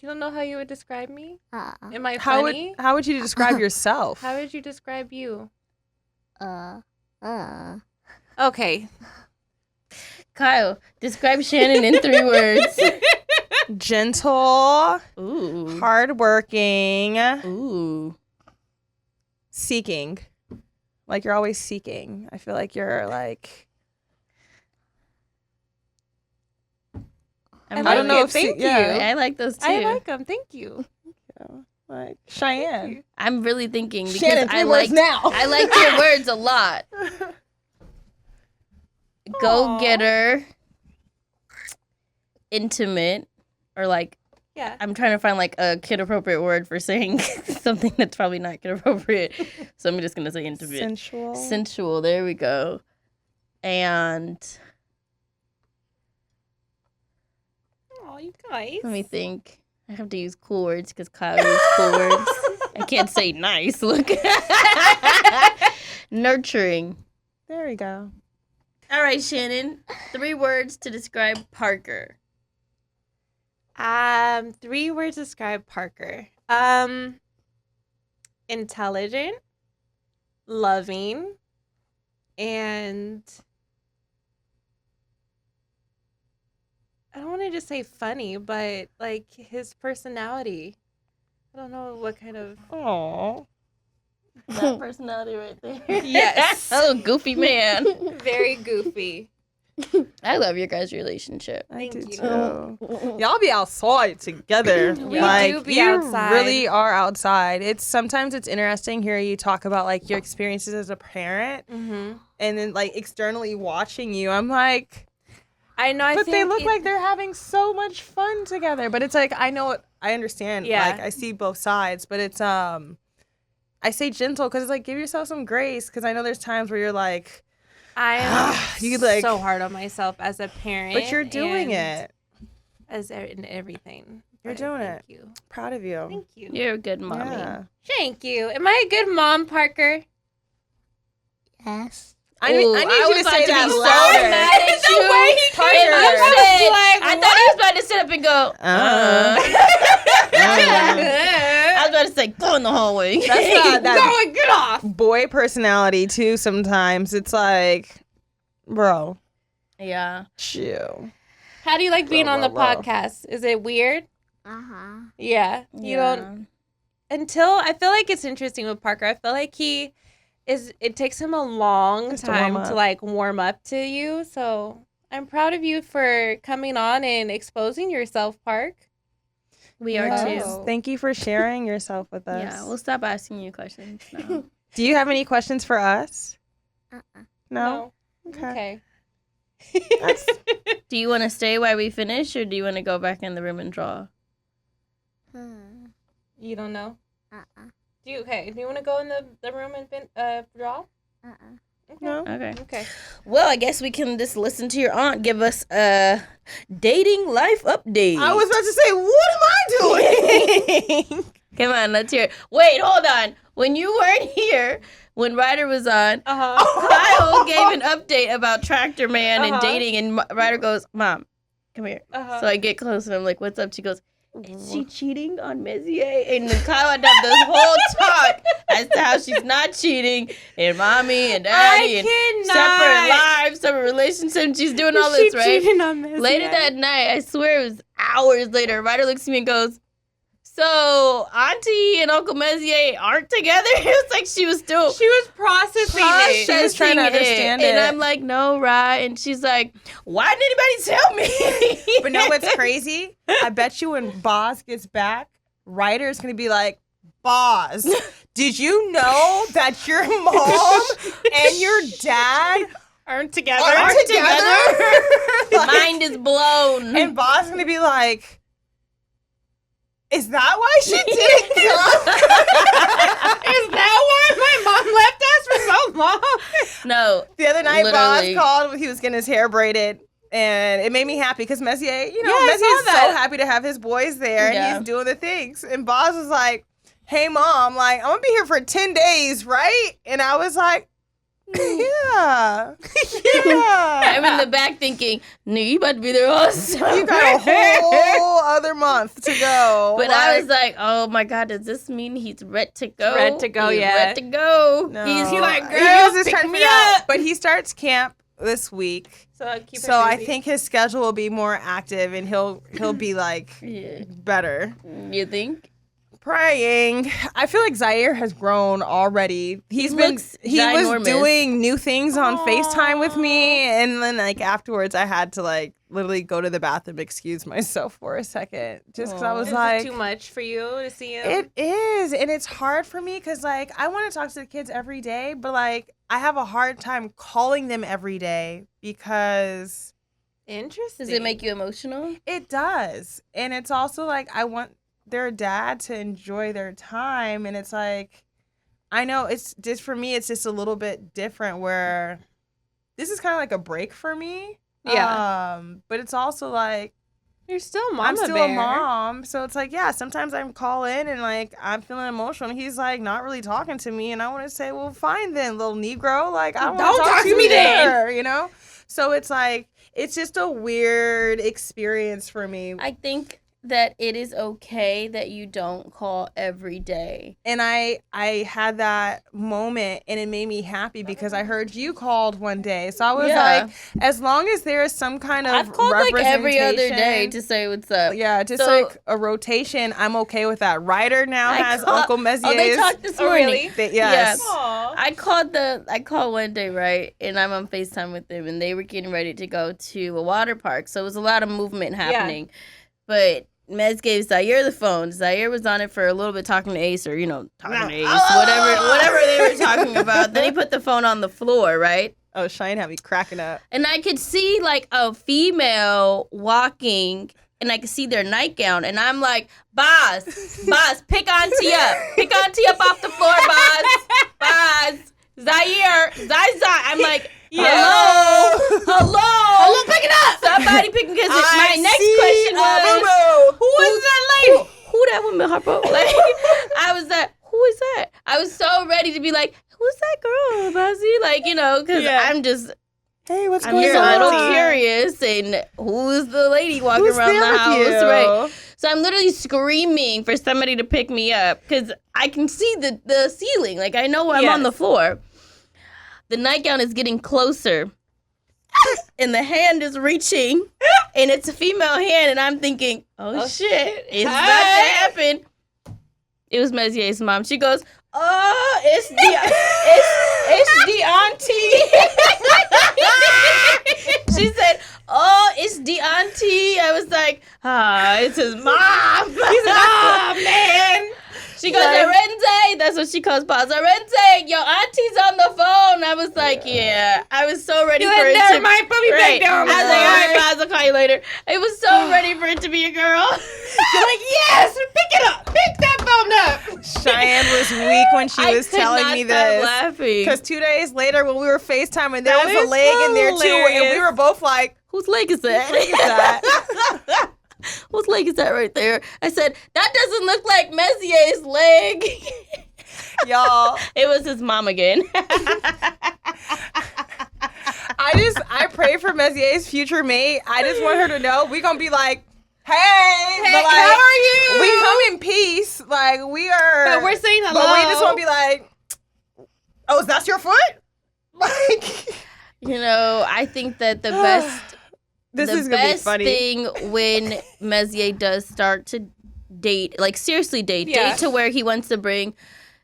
S5: You don't know how you would describe me?
S4: Uh-uh.
S5: Am I
S2: How
S5: funny?
S2: would you describe yourself?
S5: How would you describe you?
S1: Okay.
S3: Kyle, describe Shannon in 3 words.
S2: Gentle,
S3: Ooh.
S2: hardworking,
S3: Ooh.
S2: seeking. Like, you're always seeking. I feel like you're like.
S5: I
S2: I
S5: like
S2: don't know
S5: it.
S2: if
S5: Thank you.
S3: I like those too.
S5: I like them. Thank you.
S2: Like Cheyenne.
S3: I'm really thinking because
S2: Shannon, 3 words now.
S3: I like your words a lot. Go getter, intimate, or like
S5: Yeah.
S3: I'm trying to find like a kid appropriate word for saying something that's probably not kid appropriate. So I'm just gonna say intimate.
S2: Sensual.
S3: Sensual, there we go. And
S5: Oh, you guys.
S3: let me think. I have to use cool words because Kyle uses cool words. I can't say nice. Look. Nurturing.
S2: There we go.
S3: All right, Shannon. 3 words to describe Parker.
S5: 3 words to describe Parker. Intelligent, loving, and I don't want to just say funny, but like his personality. I don't know what kind of.
S2: Aww.
S3: That personality right there.
S5: Yes.
S3: A little goofy man.
S5: Very goofy.
S3: I love your guys' relationship.
S2: I do
S5: Thank you.
S2: too. Y'all be outside together.
S5: We
S2: like,
S5: do be
S2: you
S5: outside.
S2: really are outside. Sometimes it's interesting hearing you talk about like your experiences as a parent,
S5: Mm-hmm.
S2: and then like externally watching you. I'm like,
S5: I know.
S2: but they look like they're having so much fun together. But it's like I understand.
S5: Yeah.
S2: Like I see both sides, but it's I say gentle because it's like give yourself some grace because I know there's times where you're like.
S5: I am
S2: You, like-
S5: so hard on myself as a parent.
S2: But you're doing
S5: and
S2: it.
S5: in everything.
S2: You're
S5: But
S2: doing
S5: thank
S2: it.
S5: You.
S2: Proud of you.
S5: Thank you.
S3: You're a good mommy.
S2: Yeah.
S5: Thank you. Am I a good mom, Parker?
S4: Yes.
S2: I need
S3: Ooh,
S2: you
S3: was
S2: to
S3: about
S2: say
S3: be
S2: that
S3: so
S2: louder.
S3: mad at
S5: The
S3: you.
S5: way he
S3: Parker.
S5: came up, I was like,
S3: I thought he was about to sit up and go. I was about to say, go in the hallway.
S2: That's not that
S5: Going, get off.
S2: boy personality too. Sometimes it's like, bro,
S3: Yeah.
S2: chill.
S5: How do you like being on the
S2: Low, low, low.
S5: podcast? Is it weird?
S4: Uh-huh.
S5: Yeah. You don't. Until I feel like it's interesting with Parker. I feel like it takes him a long
S2: Just to warm
S5: time
S2: up.
S5: to like warm up to you. So I'm proud of you for coming on and exposing yourself, Park.
S3: We are
S2: Yes.
S3: too.
S2: Thank you for sharing yourself with us.
S3: Yeah, we'll stop asking you questions now.
S2: Do you have any questions for us?
S4: Uh-uh.
S2: No. Okay.
S5: Okay.
S2: That's-
S3: Do you want to stay while we finish, or do you want to go back in the room and draw?
S5: You don't know?
S4: Uh-uh.
S5: Do you want to go in the room and draw?
S4: Uh-uh.
S5: Okay.
S2: No.
S3: Okay.
S5: Okay.
S3: Well, I guess we can just listen to your aunt give us a dating life update.
S2: I was about to say, what am I doing?
S3: Come on, let's hear it. Wait, hold on. When you weren't here, when Ryder was on, Kyle gave an update about Tractor Man and dating, and Ryder goes, Mom, come here. So I get close, and I'm like, what's up? She goes, is she cheating on Messier? And then Kyle had to have this whole talk as to how she's not cheating, and mommy and daddy, and separate lives, separate relationships. She's doing all this, right? Later that night, I swear it was hours later, Ryder looks at me and goes, so Auntie and Uncle Messier aren't together? It was like she was
S5: processing it.
S2: She was trying to understand it.
S3: And I'm like, no, Rye. And she's like, why didn't anybody tell me?
S2: But know what's crazy? I bet you when Boz gets back, Ryder's going to be like, Boz, did you know that your mom and your dad
S5: Aren't together.
S2: aren't together? Like,
S3: Mind is blown.
S2: and Boz is going to be like, is that why she didn't come?
S5: Is that why my mom left us for so long?
S3: No.
S2: The other night,
S3: Literally.
S2: Boz called when he was getting his hair braided. And it made me happy because Messier,
S5: I
S2: Messier's
S5: saw that.
S2: so happy to have his boys there.
S3: Yeah.
S2: And he's doing the things. And Boz was like, hey, Mom, like, I'm going to be here for 10 days, right? And I was like, yeah.
S3: I'm in the back thinking, no, you about to be there also.
S2: You got a whole other month to go.
S3: But I was like, oh my God, does this mean he's ready to go?
S5: Ready to go,
S3: He's
S5: yeah.
S3: ready to go.
S2: no.
S3: He's like,
S2: He
S3: girl,
S2: was just
S3: pick
S2: trying to
S3: me
S2: figure out.
S3: up.
S2: But he starts camp this week.
S5: So
S2: I think his schedule will be more active and he'll be like
S3: Yeah.
S2: better.
S3: You think?
S2: Praying. I feel like Zaire has grown already. He
S3: looks
S2: was
S3: ginormous.
S2: doing new things on FaceTime with me, and then like afterwards I had to like literally go to the bathroom, excuse myself for a second, just because I was
S5: Is
S2: like,
S5: it too much for you to see him?
S2: it is, and it's hard for me because like I want to talk to the kids every day, but like I have a hard time calling them every day because
S5: Interesting.
S3: Does it make you emotional?
S2: it does, and it's also like I want their dad to enjoy their time, and it's like I know it's just for me it's just a little bit different where this is kind of like a break for me.
S5: Yeah.
S2: But it's also like
S5: You're still Mama
S2: I'm still
S5: Bear.
S2: a mom. So it's like, yeah, sometimes I call in and like I'm feeling emotional. And he's like not really talking to me. And I want to say, well, fine then, little Negro. Like, I don't want to talk to me then. You know? So it's like, it's just a weird experience for me.
S3: I think that it is okay that you don't call every day.
S2: And I had that moment and it made me happy because I heard you called one day. So I was like, as long as there is some kind of
S3: I've called like every other day to say what's up.
S2: Yeah, just like a rotation. I'm okay with that. Ryder now has Uncle Messier's.
S3: Oh, they talked this morning.
S5: Really?
S2: Yes.
S3: Yeah. I called one day, right? And I'm on FaceTime with them and they were getting ready to go to a water park. So it was a lot of movement happening. But Mez gave Zaire the phone. Zaire was on it for a little bit talking to Ace or, talking to Ace, whatever they were talking about. Then he put the phone on the floor, right?
S2: Oh, Cheyenne had me cracking up.
S3: And I could see like a female walking and I could see their nightgown. And I'm like, Boz, pick Auntie up. Pick Auntie up off the floor, Boz. Zaire. I'm like, hello, pick it up. Somebody pick it up. My next question was, who was that lady? Who that woman, Harpo? Like, I was like, who is that? I was so ready to be like, who's that girl, Bozzy? Like, because I'm just,
S2: hey, what's
S3: I'm
S2: going
S3: just
S2: on?
S3: a little curious. And who's the lady walking around the house, right? So I'm literally screaming for somebody to pick me up because I can see the ceiling. Like, I know I'm on the floor. The nightgown is getting closer. And the hand is reaching. And it's a female hand. And I'm thinking, oh shit. It's about to happen. It was Mezier's mom. She goes, oh, it's the auntie. She said, oh, it's the auntie. I was like, it's his mom. He's like, oh, man. She goes, Arenze. That's what she calls Paz. Arenze, your auntie's on the phone. I was like, yeah. I was so ready for it to
S5: never mind, put me back down.
S3: I was like, all right, Paz, I'll call you later. I was so ready for it to be a girl.
S5: You're like, yes, pick it up. Pick that phone up.
S2: Cheyenne was weak when she was telling me this.
S3: Laughing.
S2: Because 2 days later when we were FaceTiming, there was a leg in there too. And we were both like,
S3: whose leg is that? Whose leg is that right there? I said, that doesn't look like Messier's leg.
S2: Y'all.
S3: It was his mom again.
S2: I pray for Messier's future mate. I just want her to know we gonna be like, hey, but like,
S5: how are you?
S2: We come in peace. Like, we are.
S5: But we're saying hello.
S2: But we just want to be like, oh, is that your foot? Like,
S3: I think that the best...
S2: This
S3: the
S2: is gonna be funny.
S3: thing when Messier does start to date, like seriously date to where he wants to bring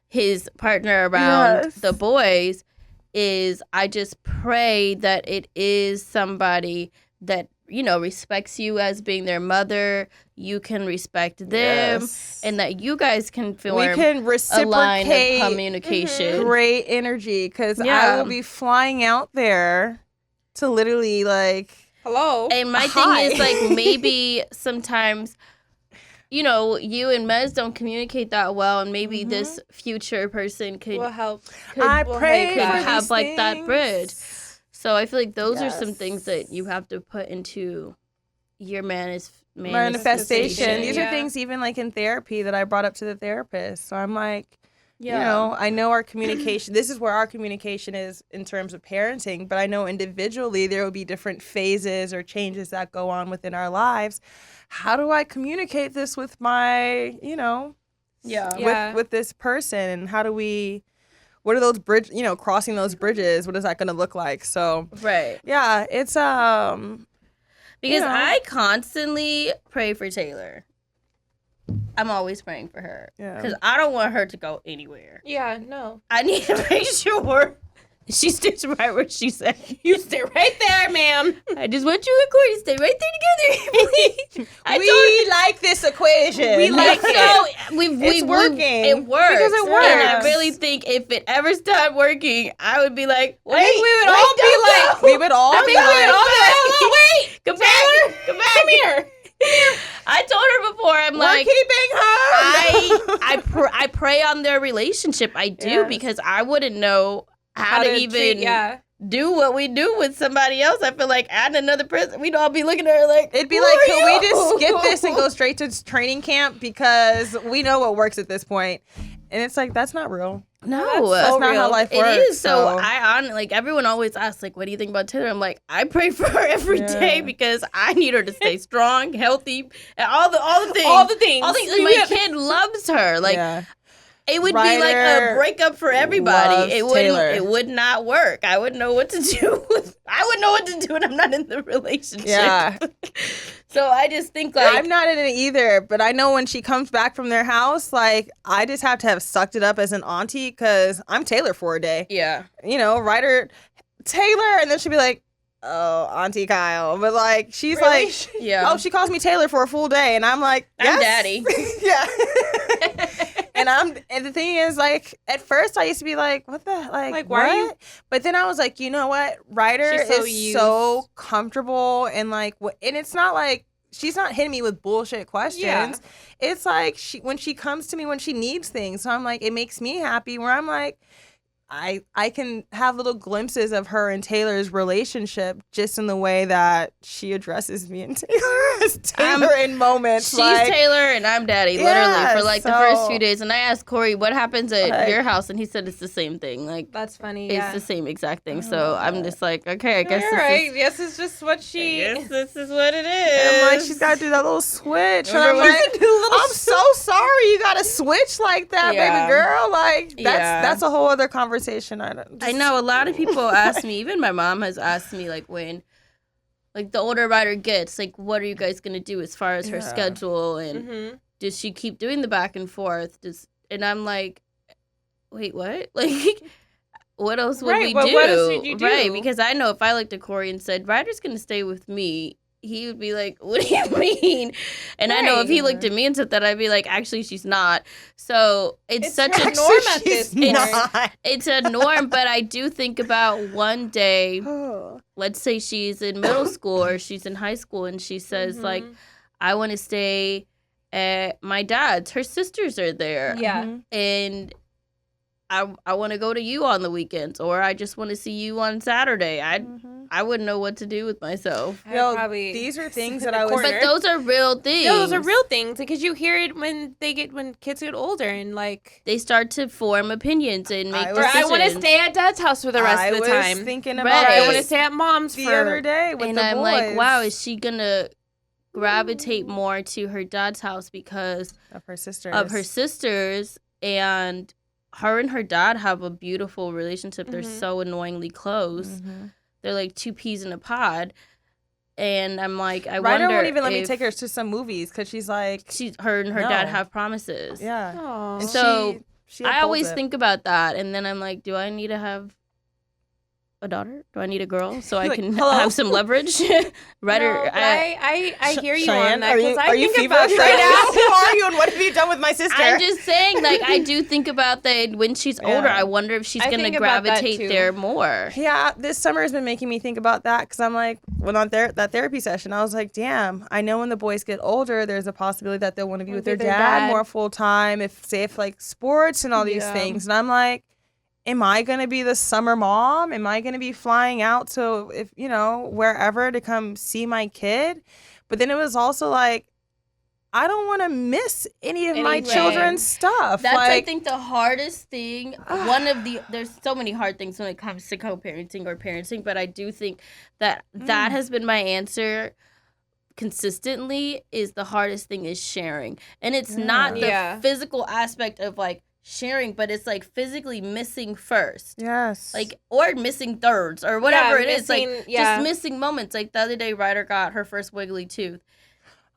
S3: his partner around the boys, is I just pray that it is somebody that, respects you as being their mother. You can respect them, and that you guys can form a line of communication.
S2: Great energy, because I will be flying out there to literally like...
S5: Hello.
S3: And my thing is, like, maybe sometimes, you and Mez don't communicate that well, and maybe this future person could
S5: help.
S2: I pray for
S3: have
S2: these
S3: like
S2: things.
S3: that bridge. So I feel like those are some things that you have to put into your manifestation.
S2: These are things even like in therapy that I brought up to the therapist. So I'm like, I know our communication, this is where our communication is in terms of parenting, but I know individually there will be different phases or changes that go on within our lives. How do I communicate this with my, with this person? And how do we, what are those crossing those bridges? What is that going to look like? So, yeah, it's,
S3: because I constantly pray for Taylor. I'm always praying for her because I don't want her to go anywhere.
S5: Yeah, no.
S3: I need to make sure she stays right where she said.
S5: You stay right there, ma'am.
S3: I just want you and Courtney to stay right there together, please.
S2: We like this equation.
S3: We like it.
S2: It's working.
S3: It works.
S2: Because it works.
S3: And I really think if it ever stopped working, I would be like, wait.
S2: I think we would all be like, wait.
S3: Come back. Come here. I told her before, I'm like,
S2: keeping her.
S3: I pray on their relationship. I do because I wouldn't know how to even do what we do with somebody else. I feel like adding another person, we'd all be looking at her like,
S2: it'd be
S3: who
S2: like,
S3: are
S2: can we
S3: you?
S2: just skip this and go straight to training camp because we know what works at this point? And it's like, that's not real.
S3: No,
S2: That's not how life works.
S3: It is. So like everyone always asks, like, what do you think about Taylor? I'm like, I pray for her every day because I need her to stay strong, healthy, and all the things.
S1: All the things.
S3: Like, my kid loves her. Like, it would be like a breakup for everybody. It would not work. I wouldn't know what to do. I wouldn't know what to do when I'm not in the relationship.
S2: Yeah.
S3: So I just think like
S2: I'm not in it either, but I know when she comes back from their house, like I just have to have sucked it up as an auntie because I'm Taylor for a day.
S3: Yeah.
S2: You know, Ryder, Taylor, and then she'll be like, oh, Auntie Kyle. But like, she's
S3: Really?
S2: like,
S3: Yeah.
S2: oh, she calls me Taylor for a full day. And I'm like,
S3: I'm
S2: yes.
S3: daddy.
S2: Yeah. And the thing is, like, at first I used to be like, what the, like
S1: why are you-
S2: what? But then I was like, you know what? Ryder
S1: She's so
S2: is so comfortable and like, and it's not like, she's not hitting me with bullshit questions.
S1: Yeah.
S2: It's like when she comes to me when she needs things. So I'm like, it makes me happy where I'm like, I can have little glimpses of her and Taylor's relationship just in the way that she addresses me and Taylor as Taylor in moments.
S3: She's
S2: like,
S3: Taylor and I'm daddy, literally,
S2: Yeah,
S3: for like the
S2: so-
S3: first few days. And I asked Corey, what happens at
S2: Like-
S3: your house? And he said it's the same thing. Like,
S5: That's funny.
S3: it's
S5: Yeah.
S3: the same exact thing. So I'm just like, okay, I guess
S5: All
S3: this
S5: right.
S3: is.
S5: Yes, it's just what she.
S3: I guess this is what it is.
S2: And I'm like, she's got to do that little switch. And I'm
S3: Remember when
S2: like, I'm so sorry you got to switch like that,
S3: Yeah.
S2: baby girl. Like,
S3: Yeah.
S2: that's a whole other conversation.
S3: I know a lot of people ask me, even my mom has asked me, like, when, like, the older Ryder gets, like, what are you guys going to do as far as her
S2: Yeah.
S3: schedule? And
S5: Mm-hmm.
S3: does she keep doing the back and forth? And I'm like, wait, what? Like, what else would
S5: Right,
S3: we
S5: but
S3: do?
S5: what else would you do?
S3: Right, because I know if I looked at Corey and said, Ryder's going to stay with me, he would be like, what do you mean? And I know if he looked at me and said that, I'd be like, actually, she's not. So it's such a
S5: norm at this point.
S3: It's a norm, but I do think about one day, let's say she's in middle school or she's in high school and she says, like, I want to stay at my dad's. Her sisters are there.
S5: Yeah.
S3: And I want to go to you on the weekends, or I just want to see you on Saturday. I wouldn't know what to do with myself.
S2: Yo,
S5: Probably
S2: these are things
S5: in
S2: that
S5: the
S2: I was...
S5: corner.
S3: But those are real things.
S5: Yeah, those are real things because you hear it when kids get older and like.
S3: They start to form opinions and make
S2: I
S1: Or
S2: was-
S3: decisions.
S1: I want to stay at dad's house for the rest of the
S2: I
S1: time.
S2: was thinking
S3: Right.
S2: about
S1: I
S2: it
S1: want to stay at mom's
S2: the
S1: for
S2: other day with
S3: and
S2: the
S3: I'm
S2: boys.
S3: like, wow, is she gonna gravitate more to her dad's house because
S2: of her sisters.
S3: of her sisters? And her and her dad have a beautiful relationship. They're so annoyingly close.
S2: Mhm.
S3: They're like two peas in a pod. And I'm like, I
S2: Ryder
S3: wonder
S2: won't even let me
S3: if
S2: take her to some movies because she's like,
S3: her and her dad
S2: No.
S3: have promises.
S2: yeah.
S5: Oh.
S2: And
S3: So,
S2: she
S3: I
S2: upholds
S3: always
S2: it.
S3: think about that, and then I'm like, do I need to have a daughter? Do I need a girl so I
S2: Like,
S3: can
S2: hello?
S3: have some leverage? Ryder,
S5: No, but I hear you
S2: Cheyenne,
S5: on that
S2: are you,
S5: because I
S2: are you
S5: think about
S2: feverish right now? Who are you and what have you done with my sister?
S3: I'm just saying, like, I do think about that when she's older.
S2: Yeah.
S3: I wonder if she's
S5: I
S3: gonna
S5: think about that,
S3: gravitate
S5: too.
S3: there more.
S2: Yeah, this summer has been making me think about that because I'm like, when on that therapy session, I was like, damn, I know when the boys get older, there's a possibility that they'll want to be with their dad more full time, if like sports and all these
S5: Yeah.
S2: things. And I'm like, am I going to be the summer mom? Am I going to be flying out to, if wherever to come see my kid? But then it was also like, I don't want to miss any of my
S5: Anything.
S2: children's stuff.
S3: That's, I
S2: like,
S3: think, the hardest thing. There's so many hard things when it comes to co-parenting or parenting, but I do think that that has been my answer consistently. Is the hardest thing is sharing, and it's not the
S5: Yeah.
S3: physical aspect of like sharing, but it's like physically missing first.
S2: yes.
S3: Like, or missing thirds or whatever it is. Like,
S5: missing- yeah.
S3: just missing moments. Like, the other day, Ryder got her first wiggly tooth.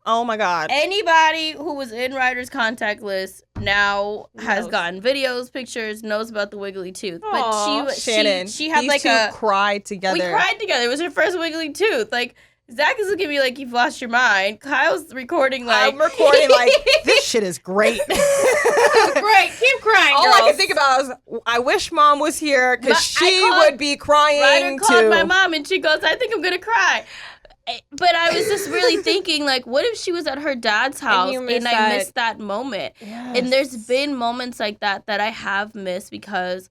S2: oh my God.
S3: Anybody who was in Ryder's contact list now has
S5: Knows.
S3: gotten videos, pictures, knows about the wiggly tooth.
S5: Aw,
S3: But
S2: Shannon,
S3: she had
S2: these
S3: like
S2: two cried together.
S3: we cried together. It was her first wiggly tooth. Like, Zach is looking at me like you've lost your mind. Kyle's recording like
S2: I'm recording like, this shit is great.
S5: Great, keep crying,
S2: All
S5: girls.
S2: I can think about is, I wish mom was here because she would be crying
S3: Ryder
S2: too.
S3: called my mom and she goes, I think I'm gonna cry. But I was just really thinking, like, what if she was at her dad's house
S5: you
S3: and,
S5: missed
S3: I
S5: that.
S3: missed that moment?
S2: Yes.
S3: And there's been moments like that I have missed because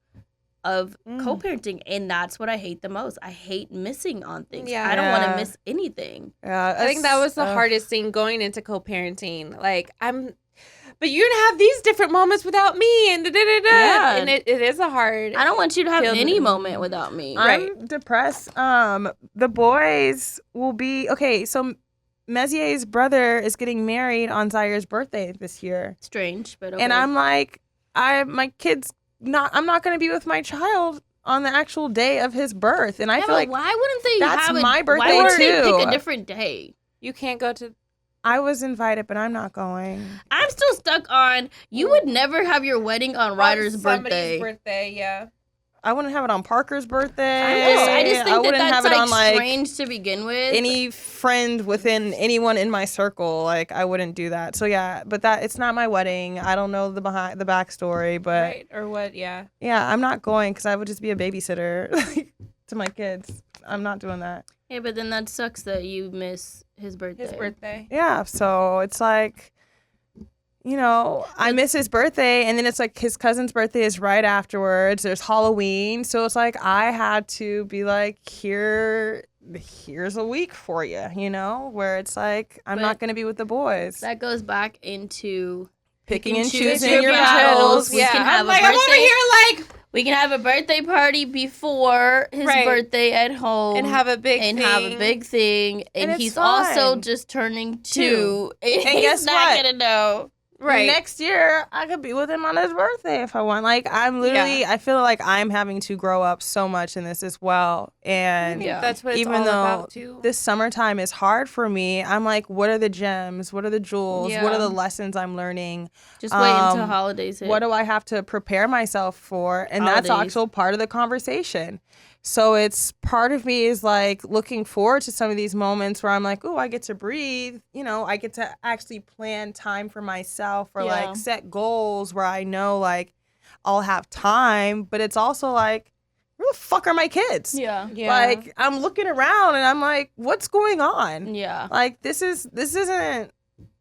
S3: of co-parenting, and that's what I hate the most. I hate missing on things.
S5: Yeah.
S3: I don't want to miss anything.
S5: I think that was the hardest thing going into co-parenting. Like, but you're gonna have these different moments without me, and
S3: Yeah.
S5: and it is a hard.
S3: I don't want you to have any moment without me.
S2: I'm depressed. The boys will be okay. So Mezier's brother is getting married on Zaire's birthday this year,
S3: Strange, but okay.
S2: and I'm like, my kid's not. I'm not going to be with my child on the actual day of his birth, and I feel like
S3: why wouldn't they
S2: that's
S3: have
S2: my birthday
S3: why wouldn't
S2: too.
S3: they pick a different day?
S5: You can't go to.
S2: I was invited, but I'm not going.
S3: I'm still stuck on. You would never have your wedding on Ryder's
S5: somebody's
S3: birthday.
S5: Yeah.
S2: I wouldn't have it on Parker's birthday.
S3: I just think
S2: wouldn't
S3: that's
S2: have it on like
S3: strange to begin with.
S2: any friend within anyone in my circle. Like I wouldn't do that. So yeah, but it's not my wedding. I don't know the backstory, but
S5: Right or what? Yeah.
S2: yeah, I'm not going because I would just be a babysitter to my kids. I'm not doing that.
S3: Yeah, but then that sucks that you miss his birthday.
S2: Yeah, so it's like, I miss his birthday, and then it's like his cousin's birthday is right afterwards. There's Halloween, so it's like I had to be like, here's a week for you, where it's like I'm not going to be with the boys.
S3: That goes back into
S2: Picking and
S3: choose
S2: choosing your battles.
S3: We can have
S5: I'm over here like.
S3: We can have a birthday party before his birthday at home
S5: And have a big thing.
S3: And
S2: it's
S3: he's
S2: fine.
S3: also just turning 2. And
S2: guess
S3: he's not
S2: what?
S3: going to know.
S5: Right.
S2: Next year, I could be with him on his birthday if I want. Like, I'm literally, I feel like I'm having to grow up so much in this as well. And
S5: That's what it's
S2: even
S5: all
S2: though
S5: about, too.
S2: this summertime is hard for me, I'm like, what are the gems? What are the jewels?
S5: Yeah.
S2: What are the lessons I'm learning?
S3: Just wait until holidays hit.
S2: What do I have to prepare myself for? And that's
S3: Holidays.
S2: actual part of the conversation. So it's part of me is like looking forward to some of these moments where I'm like, oh, I get to breathe. I get to actually plan time for myself or like set goals where I know like I'll have time. But it's also like, where the fuck are my kids?
S3: Yeah.
S2: Like I'm looking around and I'm like, what's going on?
S3: Yeah.
S2: Like this isn't.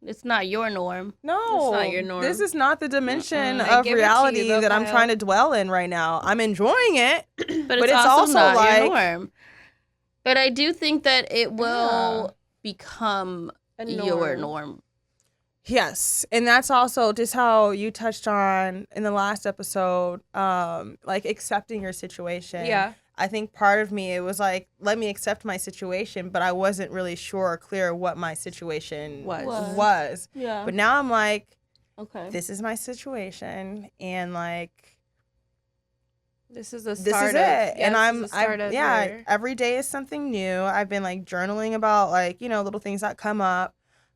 S3: It's not your norm.
S2: No,
S3: It's not your norm.
S2: This is not the dimension
S5: I
S2: of
S5: give it to
S2: reality
S5: you, though,
S2: that I'm
S5: Kyle.
S2: trying to dwell in right now. I'm enjoying it,
S3: But
S2: it's
S3: it's also not
S2: like-
S3: your norm. But I do think that it will become your norm.
S2: Yes, and that's also just how you touched on in the last episode, like accepting your situation.
S5: Yeah.
S2: I think part of me, it was like, let me accept my situation, but I wasn't really sure or clear what my situation was.
S3: Yeah.
S2: But now I'm like,
S3: Okay.
S2: this is my situation, and like,
S5: This is the
S2: this
S5: start
S2: is
S5: of
S2: it. And
S5: your...
S2: every day is something new. I've been like journaling about like, little things that come up.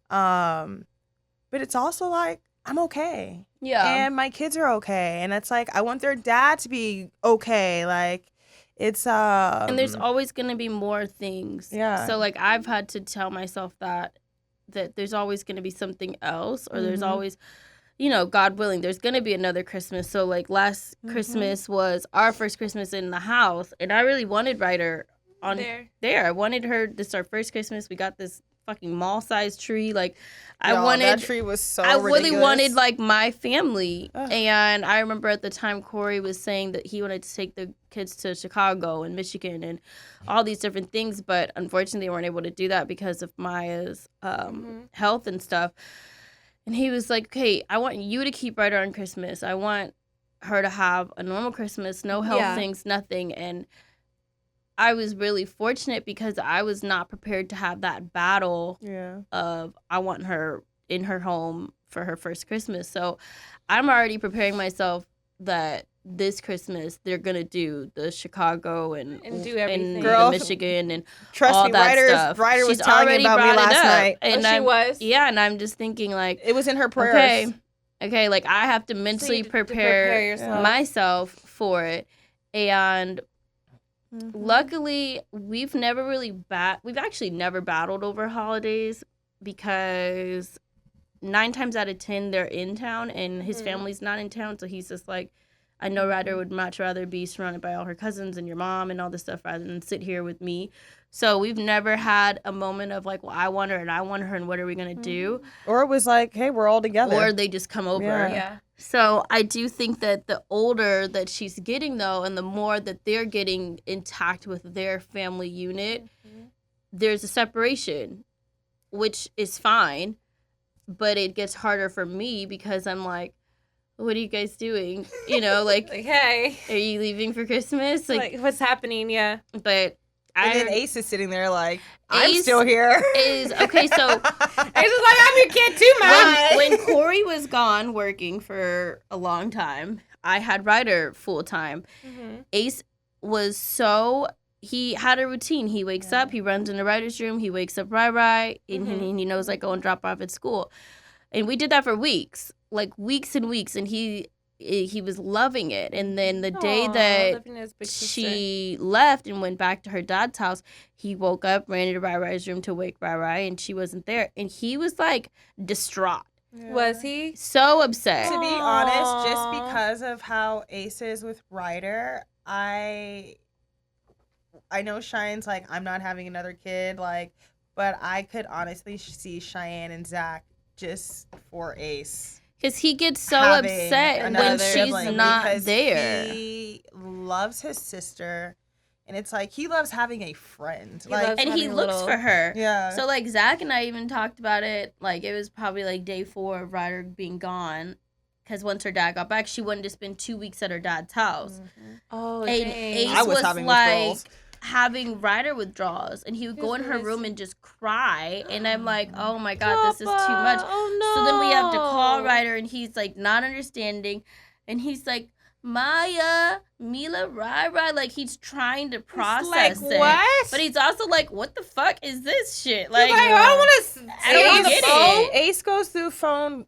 S2: But it's also like, I'm okay.
S3: Yeah.
S2: And my kids are okay. And it's like, I want their dad to be okay. Like, it's,
S3: and there's always going to be more things.
S2: Yeah.
S3: So, like, I've had to tell myself that there's always going to be something else, or there's always, God willing, there's going to be another Christmas. So, like, last Christmas was our first Christmas in the house, and I really wanted Ryder on there. I wanted her, this is our first Christmas. We got this fucking mall-sized tree. Like, I wanted
S2: that tree was so
S3: I really
S2: ridiculous.
S3: wanted like my family.
S2: Ugh.
S3: And I remember at the time Corey was saying that he wanted to take the kids to Chicago and Michigan and all these different things, but unfortunately they weren't able to do that because of Maya's health and stuff. And he was like, okay, I want you to keep Ryder on Christmas. I want her to have a normal Christmas, no health things, nothing. And I was really fortunate because I was not prepared to have that battle of I want her in her home for her first Christmas. So I'm already preparing myself that this Christmas they're going to do the Chicago and
S5: do everything.
S3: and
S2: Girl,
S3: the Michigan and
S2: trust
S3: all
S2: me,
S3: that stuff.
S2: Ryder was
S3: She's
S2: telling me
S3: already
S2: about me
S3: brought it
S2: last
S3: up.
S2: night.
S3: And
S5: she was?
S3: Yeah, and I'm just thinking like,
S2: It was in her prayers.
S3: okay, like I have to mentally
S5: to
S3: prepare
S5: yourself.
S3: myself for it. And luckily, we've actually never battled over holidays because 9 times out of 10 they're in town and his family's not in town. So he's just like, I know Ryder would much rather be surrounded by all her cousins and your mom and all this stuff rather than sit here with me. So we've never had a moment of like, well, I want her and what are we going to do?
S2: Or it was like, hey, we're all together.
S3: Or they just come over.
S2: Yeah.
S3: So I do think that the older that she's getting, though, and the more that they're getting intact with their family unit, there's a separation, which is fine. But it gets harder for me because I'm like, what are you guys doing? You know, like,
S5: hey,
S3: are you leaving for Christmas?
S5: like what's happening? Yeah.
S3: But
S2: And then Ace is sitting there like, I'm still here.
S3: Is okay. So
S5: Ace is like, I'm your kid too, Mom.
S3: when Corey was gone working for a long time, I had Ryder full time. Ace was he had a routine. He wakes up, he runs in the Ryder's room, he wakes up Rai, and he knows like go and drop off at school. And we did that for weeks, like weeks and weeks, and he was loving it. And then the day that she left and went back to her dad's house, he woke up, ran into Rai's room to wake Rai, and she wasn't there. And he was like distraught.
S5: Yeah. Was he?
S3: So upset.
S2: To be honest, just because of how Ace is with Ryder, I know Cheyenne's like, I'm not having another kid, like, but I could honestly see Cheyenne and Zach just for Ace.
S3: Because he gets so upset when she's not there.
S2: He loves his sister, and it's like he loves having a friend.
S3: And he looks for her.
S2: Yeah.
S3: So, like, Zach and I even talked about it. Like, it was probably, like, day 4 of Ryder being gone. Because once her dad got back, she wanted to spend 2 weeks at her dad's house.
S5: Oh,
S3: and
S5: dang.
S3: Ace
S2: I was having withdrawals.
S3: having Ryder withdrawals, and he would go in her room and just cry, and I'm like, oh my god, this is too much.
S5: Oh, no.
S3: So then we have to call Ryder, and he's like not understanding, and he's like, Maya, Mila, Rai, like he's trying to process it.
S5: What?
S3: But he's also like, what the fuck is this shit? Like,
S5: I don't want to.
S3: I don't get it.
S2: Ace goes through phone.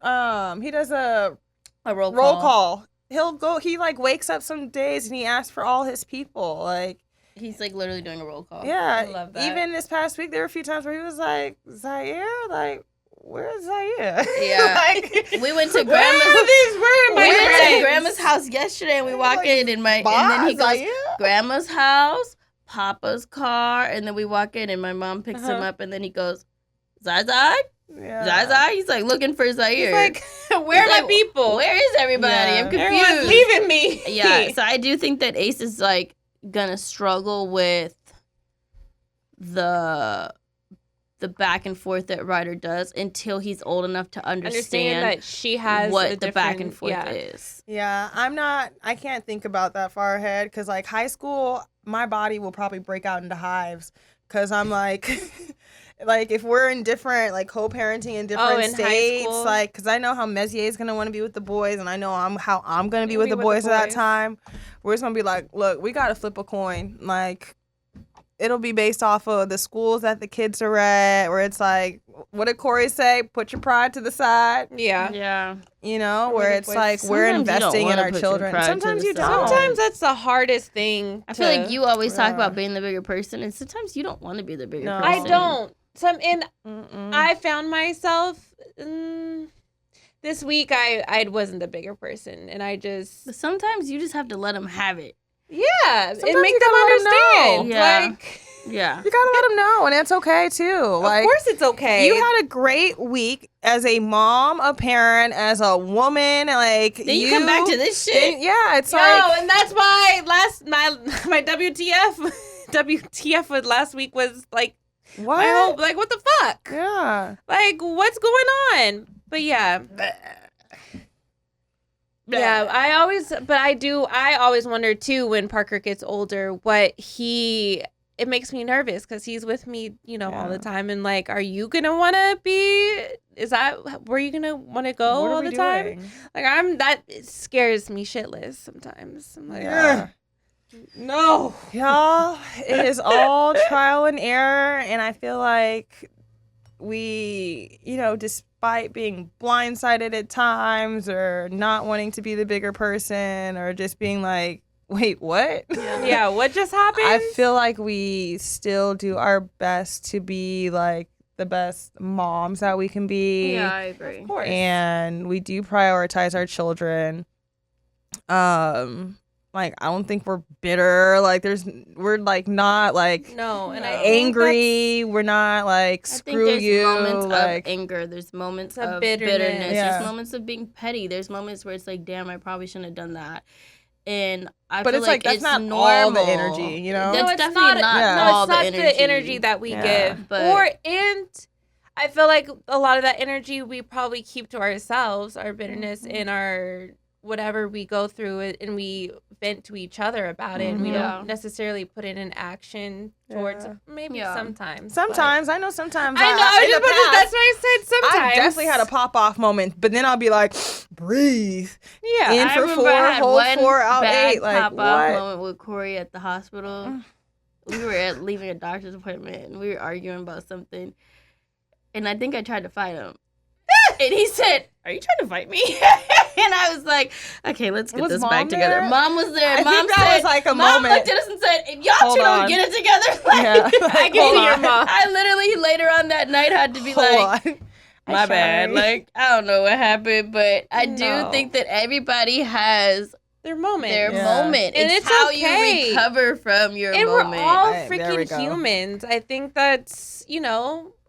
S2: He does a
S3: roll
S2: call. He'll go. He like wakes up some days and he asks for all his people. Like.
S3: He's like literally doing a roll call.
S2: Yeah,
S5: I love that.
S2: Even this past week, there were a few times where he was like, Zaire? Like, where's Zaire?
S3: Yeah.
S2: Like,
S3: we went to grandma's grandma's house yesterday, and we walk in, and then he goes, Grandma's house, Papa's car, and then we walk in, and my mom picks him up, and then he goes, Zai?
S2: Yeah.
S3: Zai? He's like looking for Zaire.
S5: He's like, where are my people?
S3: Where is everybody?
S2: Yeah.
S3: I'm confused.
S5: Everyone's leaving me.
S3: Yeah, so I do think that Ace is like gonna struggle with the back and forth that Ryder does until he's old enough to understand
S5: that she has
S3: what the back and forth is.
S2: Yeah, I can't think about that far ahead because like high school, my body will probably break out into hives because I'm like, like if we're in different, like co-parenting in different states, like because I know how Messier is going to want to be with the boys and I know how I'm going to be with the boys at that time. We're just going to be like, look, we got to flip a coin. Like, it'll be based off of the schools that the kids are at, where it's like, what did Corey say? Put your pride to the side.
S5: Yeah.
S3: Yeah.
S2: You know, where it's like we're investing in our children. Sometimes you don't.
S5: Sometimes that's the hardest thing.
S3: I feel like you always talk about being the bigger person, and sometimes you don't want to be the bigger person.
S5: I don't. I found myself this week. I wasn't the bigger person, and I just.
S3: But sometimes you just have to let them have it.
S5: Yeah,
S2: sometimes
S5: and make them understand.
S3: Yeah.
S5: Like,
S3: yeah,
S2: you gotta let them know, and it's okay too. Like,
S5: of course, it's okay.
S2: You had a great week as a mom, a parent, as a woman. Like,
S3: then you come back to this shit.
S2: Yeah, it's like,
S5: and that's why my WTF with last week was like,
S2: what?
S5: Like, what the fuck?
S2: Yeah,
S5: like, what's going on? But yeah. Yeah, I always wonder too when Parker gets older it makes me nervous because he's with me, all the time. And like, are you going to want to is that where you going to want to go all the time? Like, it scares me shitless sometimes. I'm like, no.
S2: Y'all, it is all trial and error. And I feel like we, despite being blindsided at times or not wanting to be the bigger person or just being like, wait, what?
S5: Yeah, what just happened?
S2: I feel like we still do our best to be like the best moms that we can be.
S3: Yeah, I agree.
S5: Of course.
S2: And we do prioritize our children. like, I don't think we're bitter. Like, we're like not like
S5: No, and I
S2: angry. We're not like
S3: I think
S2: screw
S3: there's
S2: you.
S3: moments
S2: Like,
S3: of anger. There's moments
S5: of
S3: of
S5: bitterness.
S3: bitterness.
S2: Yeah.
S3: There's moments of being petty. There's moments where it's like, damn, I probably shouldn't have done that. And I
S2: but
S3: feel
S2: it's like that's
S3: it's
S2: not
S3: normal.
S2: all the energy, you know?
S3: That's
S5: No, it's
S3: definitely not
S2: Yeah.
S5: No,
S3: all
S5: it's not
S3: the energy.
S5: that we
S2: Yeah.
S5: give.
S3: But-
S5: And I feel like a lot of that energy we probably keep to ourselves, our bitterness and our whatever we go through it, and we vent to each other about it. And we
S3: Yeah.
S5: don't necessarily put it in action towards maybe
S3: Yeah.
S5: sometimes.
S2: Sometimes I know. Sometimes
S5: I know. I was
S2: in
S5: just
S2: the
S5: about to,
S2: past,
S5: that's why I said sometimes.
S2: I definitely had a pop off moment, but then I'll be like, breathe.
S5: Yeah.
S2: In
S3: I
S2: for
S3: remember
S2: 4,
S3: I had
S2: hold
S3: one
S2: 4, out
S3: bad
S2: 8. Like,
S3: pop-off
S2: what?
S3: moment with Corey at the hospital. We were leaving a doctor's appointment, and we were arguing about something. And I think I tried to fight him. And he said, "Are you trying to fight me?" And I was like, "Okay, let's get
S2: Was
S3: this
S2: Mom
S3: back together."
S2: there?
S3: Mom was there.
S2: I
S3: Mom
S2: think that
S3: said,
S2: was like a
S3: Mom
S2: moment.
S3: looked at us and said, "If y'all
S2: Hold
S3: two don't
S2: on.
S3: get it together," like,
S2: Yeah.
S3: I can
S2: Hold
S3: see your
S2: on.
S3: mom. I literally later on that night had to be like,
S2: Hold on.
S3: "My bad."
S2: Sorry.
S3: Like, I don't know what happened, but I do
S5: No.
S3: think that everybody has
S5: Their moment.
S3: their
S2: Yeah.
S3: moment.
S5: And
S3: it's
S5: it's
S3: how
S5: okay.
S3: you recover from your
S5: And
S3: moment.
S5: we're all
S2: Right, there we
S5: freaking
S2: go.
S5: humans. I think that's,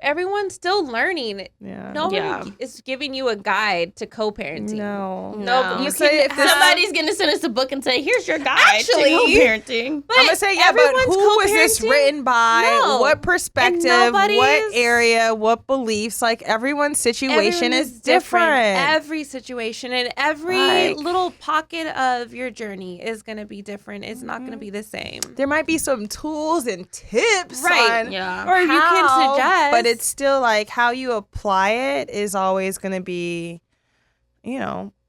S5: everyone's still learning.
S2: Yeah.
S5: No
S3: Yeah.
S5: one is giving you a guide to co-parenting.
S2: No.
S3: No.
S5: but
S2: You
S5: you
S2: say
S5: can
S2: if this-
S3: Somebody's gonna send us a book and say, "Here's your guide
S5: Actually-
S3: to co-parenting."
S5: But
S2: I'm gonna say, yeah, but
S5: everyone's
S2: who was this
S5: co-parenting?
S2: written by?
S5: No.
S2: What perspective?
S5: nobody
S2: What
S5: is-
S2: area? What beliefs? Like, everyone's situation
S5: Everyone
S2: is different.
S5: Every situation and every
S2: Like-
S5: little pocket of your journey is going to be different. It's not
S2: Mm-hmm.
S5: going to be the same.
S2: There might be some tools and tips,
S5: Right.
S2: on
S3: Yeah.
S5: Or you can
S2: how,
S5: suggest.
S2: but it's still like how you apply it is always going to be,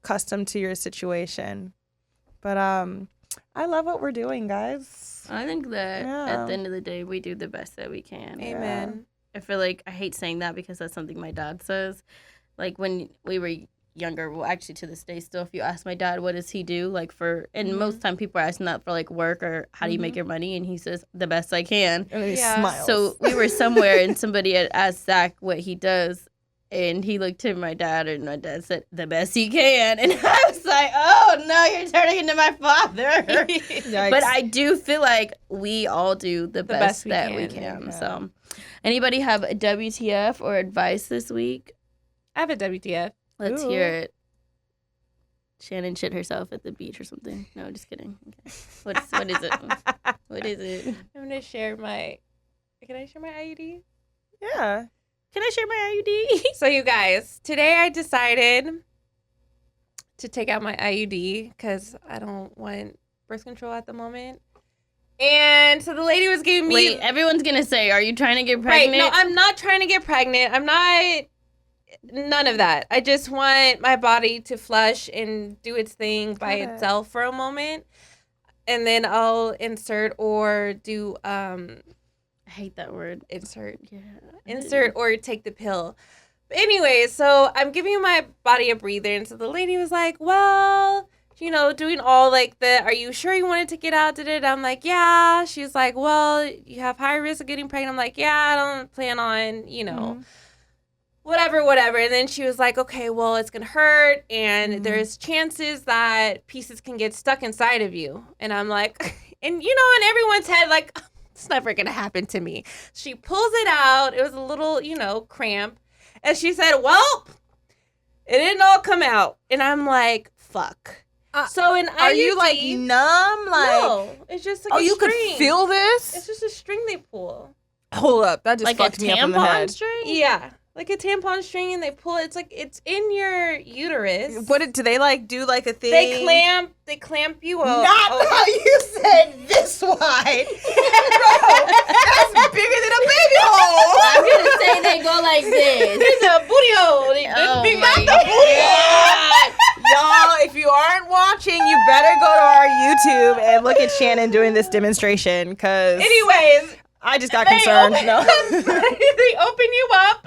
S2: custom to your situation. But I love what we're doing, guys.
S3: I think that
S2: Yeah.
S3: at the end of the day, we do the best that we can.
S5: Amen.
S3: I feel like I hate saying that because that's something my dad says. Like when we were younger, well, actually to this day, still, if you ask my dad, what does he do? Like and most time people are asking that for like work or how do you make your money? And he says, the best I can.
S2: And he
S5: Yeah.
S2: smiles.
S3: So we were somewhere and somebody had asked Zach what he does. And he looked at my dad and my dad said, the best he can. And I was like, oh no, you're turning into my father.
S2: Yikes.
S3: But I do feel like we all do the best
S5: best we
S3: that we
S5: can.
S3: can.
S2: Yeah.
S3: So anybody have a WTF or advice this week?
S5: I have a WTF.
S3: Let's
S2: Ooh.
S3: hear it. Shannon shit herself at the beach or something. No, just kidding. Okay. What is it? What is it?
S5: I'm going to share my. Can I share my IUD?
S2: yeah.
S3: Can I share my IUD?
S5: So, you guys, today I decided to take out my IUD because I don't want birth control at the moment. And so the lady was giving me.
S3: Wait, everyone's gonna say, are you trying to get
S5: Right,
S3: pregnant?
S5: no, I'm not trying to get pregnant. I'm not. None of that. I just want my body to flush and do its thing by
S2: Got it.
S5: itself for a moment. And then I'll insert or do
S3: I hate that word.
S5: insert
S3: Yeah.
S5: insert or take the pill. But anyway, so I'm giving my body a breather, and so the lady was like, well, doing all like the, are you sure you want to take it out? I'm like, yeah. She's like, well, you have high risk of getting pregnant. I'm like, yeah, I don't plan on, whatever. And then she was like, okay, well, it's going to hurt, and there's chances that pieces can get stuck inside of you. And I'm like, and in everyone's head, like, it's never going to happen to me. She pulls it out. It was a little, cramp. And she said, well, it didn't all come out. And I'm like, fuck. So in IUD,
S2: Are you like numb? Like,
S5: no, it's just like a
S2: you
S5: string.
S2: could feel this?
S5: It's just a string they pull.
S2: Hold up. That just
S3: Like a
S2: fucked me up in the
S3: tampon
S2: head.
S3: string?
S5: Yeah, like a tampon string, and they pull it. It's like it's in your uterus.
S2: Do they like do like a thing?
S5: They clamp you up.
S2: Not how you said this wide. Bro, that's bigger than a baby hole.
S3: I'm gonna say they go like this.
S5: It's a booty hole.
S3: Oh
S5: Big
S3: my
S5: God.
S2: Y'all, if you aren't watching, you better go to our YouTube and look at Shannon doing this demonstration, because
S5: Anyways,
S2: I just got concerned. No.
S5: they open you up.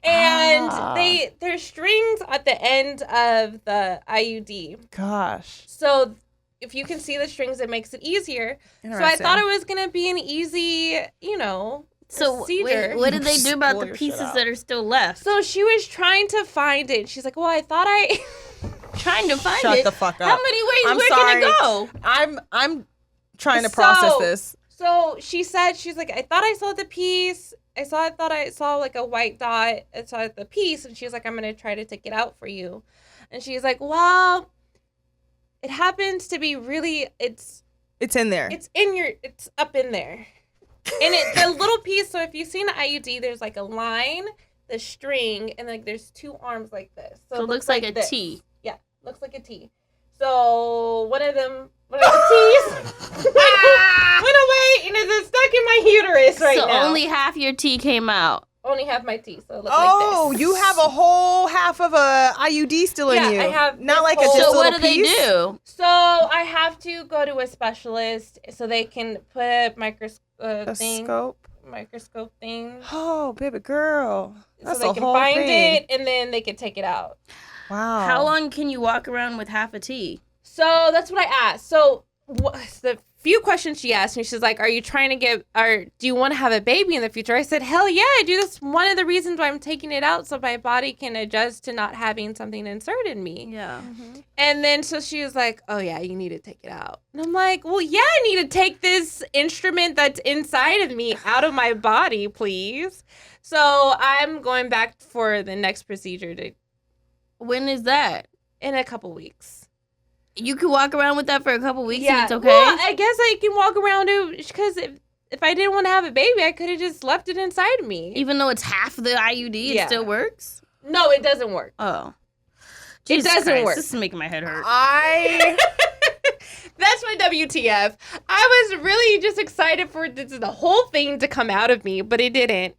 S5: And there's strings at the end of the IUD.
S2: Gosh.
S5: So if you can see the strings, it makes it easier. So I thought it was going to be an easy,
S3: So
S5: procedure.
S3: wait, what did they do about
S2: Pull
S3: the
S2: your shit
S3: pieces
S2: out.
S3: that are still left?
S5: So she was trying to find it. She's like, well, I thought I...
S3: trying to find
S2: Shut
S3: it.
S2: the fuck up.
S3: How many ways?
S2: I'm
S3: Where
S2: sorry.
S3: can it go?
S2: I'm trying to process this.
S5: So she said, she's like, I thought I saw the piece. I thought I saw like a white dot. I saw the piece. And she was like, I'm going to try to take it out for you. And she's like, well, it happens to be really, it's
S2: in there.
S5: it's up in there. And the little piece, so if you've seen an IUD, there's like a line, the string, and like there's two arms like this.
S3: So it looks like a
S5: this.
S3: T.
S5: Yeah, looks like a T. So one of the T's went away and is stuck in my uterus right now.
S3: So only half your T came out.
S5: Only half my T, so it looks
S2: Oh,
S5: like this.
S2: you have a whole half of a IUD still in you.
S5: I have
S2: not
S5: this
S2: like a
S5: whole-
S2: just
S3: So
S2: little
S3: what do they
S2: piece?
S3: do?
S5: So I have to go to a specialist so they can put a
S2: A
S5: thing. Microscope thing.
S2: Oh, baby girl. That's
S5: so they
S2: a
S5: can
S2: whole
S5: find
S2: thing.
S5: it and then they can take it out.
S2: Wow.
S3: How long can you walk around with half a T?
S5: So that's what I asked. So the few questions she asked me, she's like, are you trying to do you want to have a baby in the future? I said, hell yeah, I do. That's one of the reasons why I'm taking it out, so my body can adjust to not having something inserted in me.
S3: Yeah.
S5: And then so she was like, oh yeah, you need to take it out. And I'm like, well, yeah, I need to take this instrument that's inside of me out of my body, please. So I'm going back for the next procedure
S3: When is that?
S5: in a couple weeks.
S3: You could walk around with that for a couple weeks and it's okay?
S5: Well, I guess I can walk around it because if I didn't want to have a baby, I could have just left it inside me.
S3: Even though it's half the IUD, it
S5: Yeah.
S3: still works?
S5: No, it doesn't work.
S3: Oh.
S5: It
S3: Jesus
S5: doesn't
S3: Christ,
S5: work.
S3: This is making my head hurt.
S5: That's my WTF. I was really just excited for the whole thing to come out of me, but it didn't.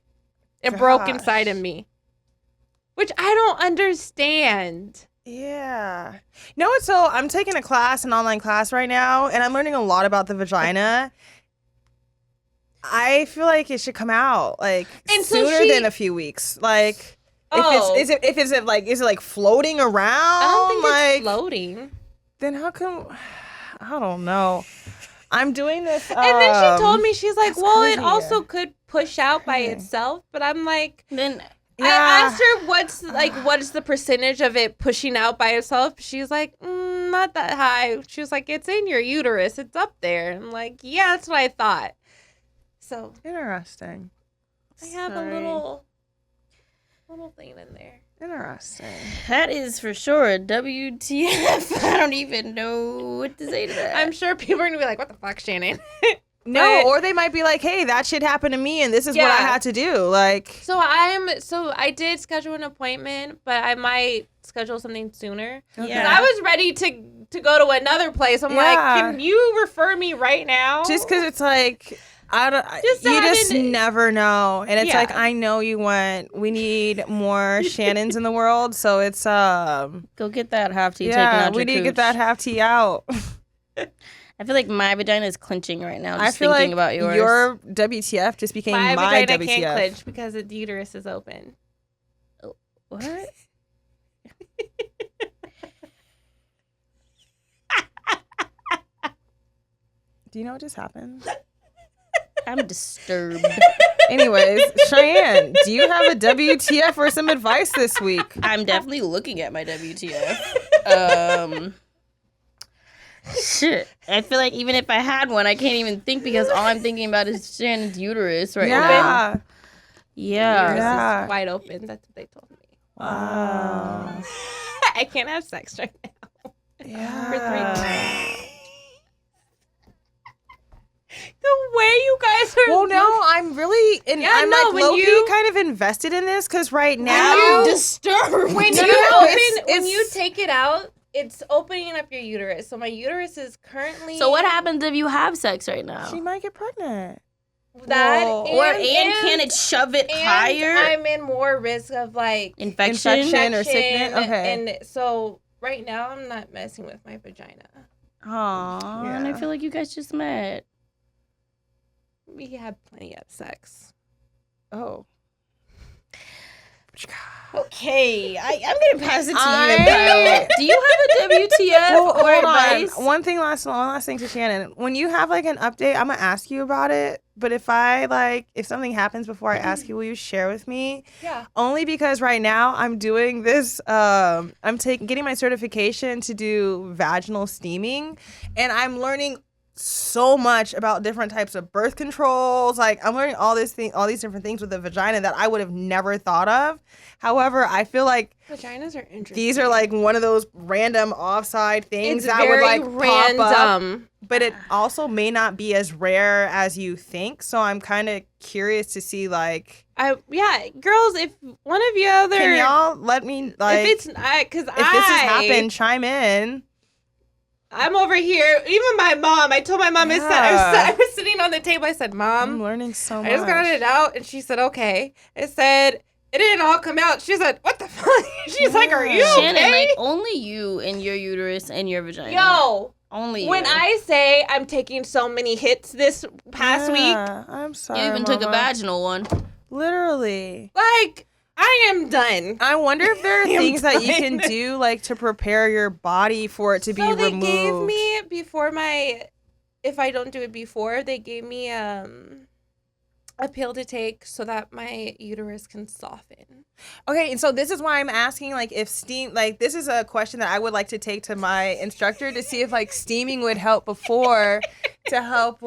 S5: It broke inside of me, which I don't understand.
S2: Yeah. No, so I'm taking a class, an online class right now, and I'm learning a lot about the vagina. I feel like it should come out like
S5: And so
S2: sooner than a few weeks. Like, is it like floating around?
S5: I don't think
S2: like,
S5: it's floating.
S2: Then how come? I don't know. I'm doing this.
S5: And then she told me, she's like,
S2: that's
S5: well,
S2: crazy.
S5: it also could push out by
S2: Okay.
S5: itself. But I'm like,
S3: Then
S5: I asked her what is the percentage of it pushing out by itself. She's like, not that high. She was like, it's in your uterus. It's up there. I'm like, yeah, that's what I thought. So
S2: Interesting.
S5: I have a little thing in there.
S2: Interesting.
S3: that is for sure a WTF. I don't even know what to say to that.
S5: I'm sure people are gonna be like, what the fuck, Shannon?
S2: No, or they might be like, hey, that shit happened to me and this is what I
S5: Yeah.
S2: had to do. Like,
S5: So I did schedule an appointment, but I might schedule something sooner.
S3: Yeah.
S5: 'Cause I was ready to go to another place. I'm like,
S2: Yeah.
S5: can you refer me right now?
S2: just because it's like,
S5: Just
S2: you just
S5: having-
S2: never know. And it's
S5: Yeah.
S2: like, I know we need more Shannons in the world. So it's,
S3: Go get that half T taken
S2: yeah,
S3: out
S2: we
S3: your
S2: need to get
S3: cooch.
S2: that half T out.
S3: I feel like my vagina is clenching right now
S2: I
S3: just
S2: feel
S3: thinking
S2: like
S3: about yours.
S2: your WTF just became
S5: my
S2: my
S5: vagina
S2: WTF.
S5: can't clench because the uterus is open.
S3: What?
S2: Do you know what just happened?
S3: I'm disturbed.
S2: Anyways, Cheyenne, do you have a WTF or some advice this week?
S3: I'm definitely looking at my WTF. Shit. I feel like even if I had one, I can't even think because all I'm thinking about is Shannon's uterus right now.
S2: Yeah.
S3: Yeah.
S5: Uterus
S2: Yeah.
S5: is wide open. That's what they told me.
S2: Wow.
S5: I can't have sex right now.
S2: Yeah.
S5: The way you guys are.
S2: Well, no, I'm really, I'm
S5: no,
S2: like
S5: when
S2: low-key
S5: you-
S2: kind of invested in this because right now,
S3: I'm disturbed.
S5: When
S2: No,
S5: you
S2: no,
S5: open,
S2: it's-
S5: when you take it out, it's opening up your uterus. So my uterus is currently.
S3: So what happens if you have sex right now?
S2: she might get pregnant.
S5: That
S2: Whoa.
S3: and can it shove it
S5: and
S3: higher?
S5: I'm in more risk of like
S3: Infection?
S2: Infection or sickness? Okay.
S5: And so right now I'm not messing with my vagina.
S3: Aw, and I
S2: Yeah.
S3: feel like you guys just met.
S5: We had plenty of sex.
S2: Oh.
S3: Okay, I'm gonna pass it to
S2: I-
S3: you. About, do you have a WTF
S2: Well,
S3: or
S2: hold on.
S3: advice?
S2: One last thing to Shannon. When you have like an update, I'm gonna ask you about it. But if something happens before I ask you, will you share with me?
S5: Yeah.
S2: Only because right now I'm doing this. Getting my certification to do vaginal steaming, and I'm learning so much about different types of birth controls. Like I'm learning all these different things with the vagina that I would have never thought of. However, I feel like
S5: vaginas are interesting.
S2: These are like one of those random offside things
S5: it's
S2: that
S5: very
S2: would like
S5: random.
S2: pop up, but it also may not be as rare as you think. So I'm kind of curious to see girls, if one of you other, can y'all let me
S5: if it's this has
S2: happened, chime in.
S5: I'm over here. Even my mom. I told my mom. I was sitting on the table. I said, "Mom,
S2: I'm learning so much.
S5: I just got it out," and she said, "Okay." I said, "It didn't all come out." She said, "What the fuck?" She's like, "Are you
S3: Shannon,
S5: okay?"
S3: like only you and your uterus and your vagina.
S5: Yo,
S3: only
S5: when
S3: you.
S5: I say I'm taking so many hits this past week,
S2: I'm sorry.
S3: You even took a vaginal one.
S2: Literally.
S5: like. I am done.
S2: I wonder if there are things that you can do like to prepare your body for it to be removed.
S5: They gave me if I don't do it before, they gave me a pill to take so that my uterus can soften.
S2: Okay, and so this is why I'm asking if steam, this is a question that I would like to take to my instructor to see if steaming would help before to help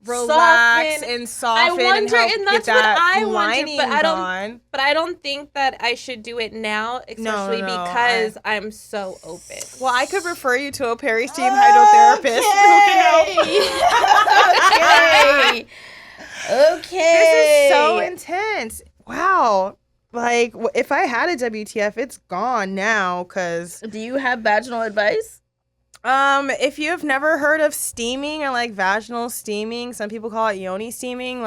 S2: relax and soften.
S5: I wonder,
S2: and
S5: that's
S2: get
S5: what
S2: that
S5: I wonder, but I don't.
S2: gone.
S5: But I don't think that I should do it now, especially because I'm so open.
S2: Well, I could refer you to a peri-steam hydrotherapist who can help.
S3: Okay.
S2: This is so intense. Wow. If I had a WTF, it's gone now. Cause
S3: do you have vaginal advice?
S2: If you have never heard of steaming or vaginal steaming, some people call it yoni steaming.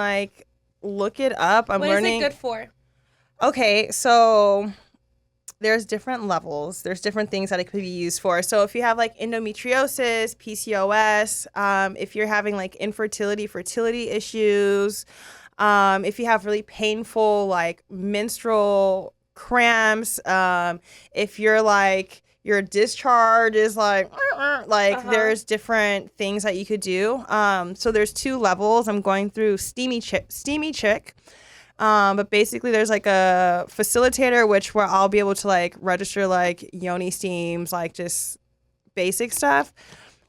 S2: Look it up.
S5: What
S2: learning.
S5: What is it good for?
S2: Okay, so there's different levels. There's different things that it could be used for. So if you have endometriosis, PCOS, if you're having fertility issues, if you have really painful menstrual cramps, if you're your discharge is there's different things that you could do. So there's 2 levels. I'm going through steamy chick. But basically there's a facilitator where I'll be able to register yoni steams, just basic stuff.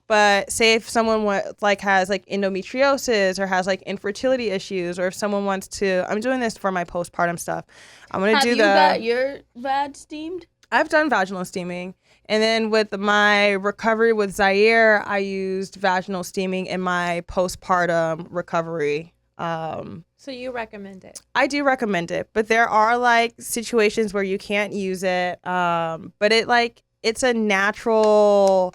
S2: But say if someone has endometriosis or has infertility issues, or if someone wants to, I'm doing this for my postpartum stuff. I'm gonna do the.
S3: Have you got your vag steamed?
S2: I've done vaginal steaming. And then with my recovery with Zaire, I used vaginal steaming in my postpartum recovery.
S5: So you recommend it?
S2: I do recommend it, but there are situations where you can't use it. But it's a natural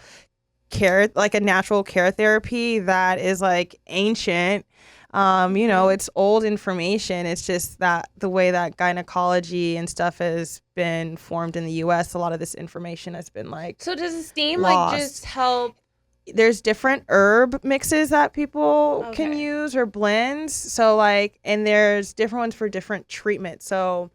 S2: care, a natural care therapy that is ancient. It's old information. It's just that the way that gynecology and stuff has been formed in the U.S., a lot of this information has been
S5: So does the steam
S2: lost.
S5: just help?
S2: There's different herb mixes that people can use or blends. So and there's different ones for different treatments. So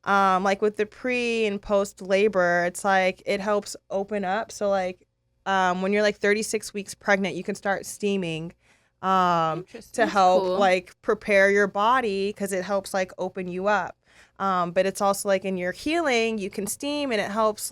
S2: with the pre and post labor, it's it helps open up. So when you're 36 weeks pregnant, you can start steaming. To help prepare your body, because it helps open you up, but it's also in your healing you can steam, and it helps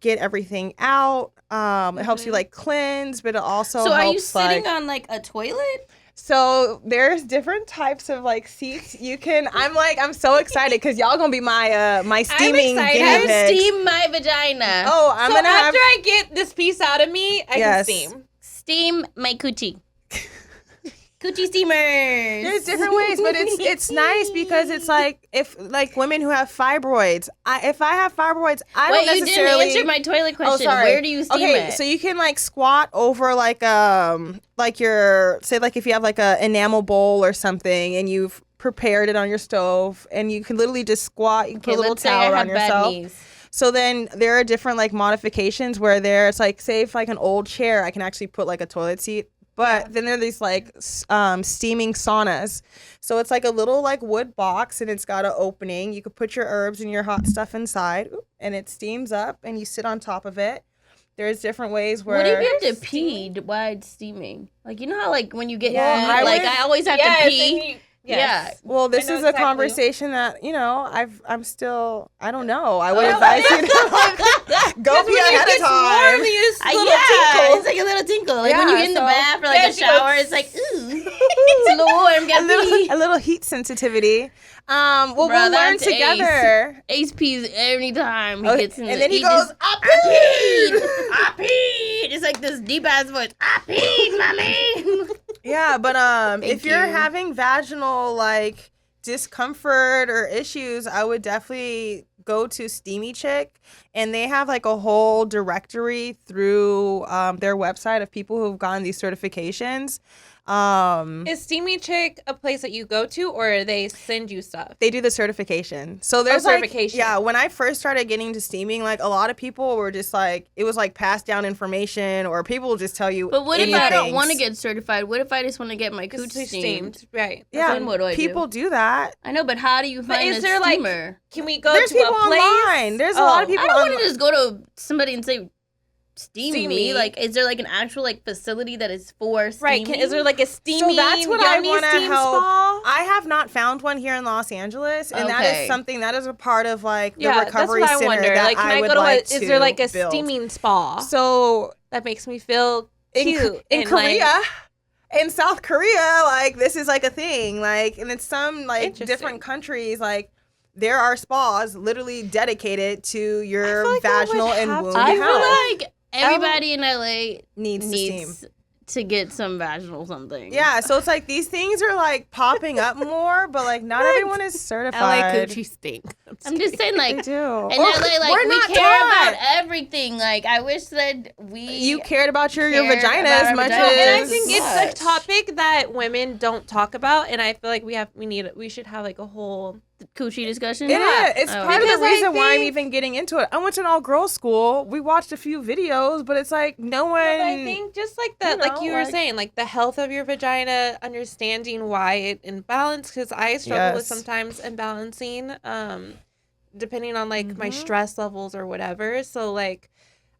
S2: get everything out. It helps you cleanse, but it also helps,
S3: are you sitting on a toilet?
S2: So there's different types of seats you can. I'm so excited because y'all gonna be my steaming guinea pigs.
S3: Steam my vagina.
S2: Oh, I'm gonna
S5: after I get this piece out of me, I can
S3: steam my coochie. Coochie steamers.
S2: There's different ways, but it's nice because it's if women who have fibroids. If I have fibroids, I don't necessarily.
S3: You didn't answer my toilet question.
S2: Oh, sorry.
S3: Where do you steam it?
S2: So you can squat over your say if you have a enamel bowl or something, and you've prepared it on your stove, and you can literally just squat. You can put a little towel around yourself. So then there are different modifications where there's say if an old chair, I can actually put a toilet seat. But then there are these steaming saunas. So it's a little wood box, and it's got an opening. You could put your herbs and your hot stuff inside, and it steams up, and you sit on top of it. There's different ways where.
S3: What if you have to pee while it's steaming? Like, you know how, like, when you get
S2: I
S3: always have to pee? Yeah.
S2: Well, this
S5: I know
S2: is a
S5: exactly.
S2: conversation that, you know, I'm still, I don't know. I would advise you to go pee ahead of time.
S3: It's like a little tinkle. Like when you get in the bath or like a shower, it's like, ooh. It's a little warm, get pee.
S2: A little heat sensitivity. Well, we'll learn together.
S3: Ace pees anytime he gets in
S2: and then he goes, I
S3: peed. It's like this deep ass voice. I peed, mommy.
S2: Yeah, but if you're having vaginal like discomfort or issues, I would definitely go to Steamy Chick, and they have like a whole directory through their website of people who've gotten these certifications.
S5: Is Steamy Chick a place that you go to, or they send you stuff?
S2: They do the certification. So there's
S5: certification.
S2: Like, yeah, when I first started getting to steaming, like a lot of people were just like, it was like passed down information, or people will just tell you.
S3: But what if I don't want to get certified? What if I just want to get my cooch steamed?
S5: Right.
S2: Yeah,
S3: then what do I
S2: people
S3: do?
S2: do that.
S3: I know, but how do you find a steamer?
S5: Can we go
S2: There's
S5: to
S2: people
S5: a place?
S2: online. There's a lot of people
S3: I don't
S2: online.
S3: want to just go to somebody and say, steam me. Like, is there like an actual like facility that is for steaming?
S5: Right. Is there like a steaming?
S2: So that's what I want to help.
S5: Spa?
S2: I have not found one here in Los Angeles, and that is something that is a part of like the recovery
S5: that's what
S2: center
S5: I wonder.
S2: that
S5: Like, can I
S2: would
S5: go to
S2: like
S5: is there like a
S2: build.
S5: steaming spa?
S2: So
S5: that makes me feel cute.
S2: in Korea. In South Korea, like this is like a thing, like, and it's some like different countries, like there are spas literally dedicated to your
S5: like
S2: vaginal and womb
S3: I
S2: health.
S3: feel like everybody in LA
S2: needs
S3: to get some vaginal something.
S2: Yeah, so it's like these things are like popping up more, but like not everyone is certified.
S5: LA coochie stink.
S3: I'm just saying, like,
S2: They do.
S3: in LA, like, we care about everything. Like, I wish that
S2: you cared about your vagina
S3: about
S2: as
S3: our
S2: much
S3: vagina.
S2: as.
S5: And I think it's a topic that women don't talk about, and I feel like we should have like a whole
S3: coochie discussion.
S2: It is. It's part of the
S5: Because I
S2: reason why I'm
S5: think-
S2: even getting into it. I went to an all-girls school. We watched a few videos, but it's like no one.
S5: But I think just like that, like you were
S2: like-
S5: saying, like the health of your vagina, understanding why it imbalanced, because I struggle with
S2: Yes.
S5: sometimes imbalancing, depending on like my stress levels or whatever. So like,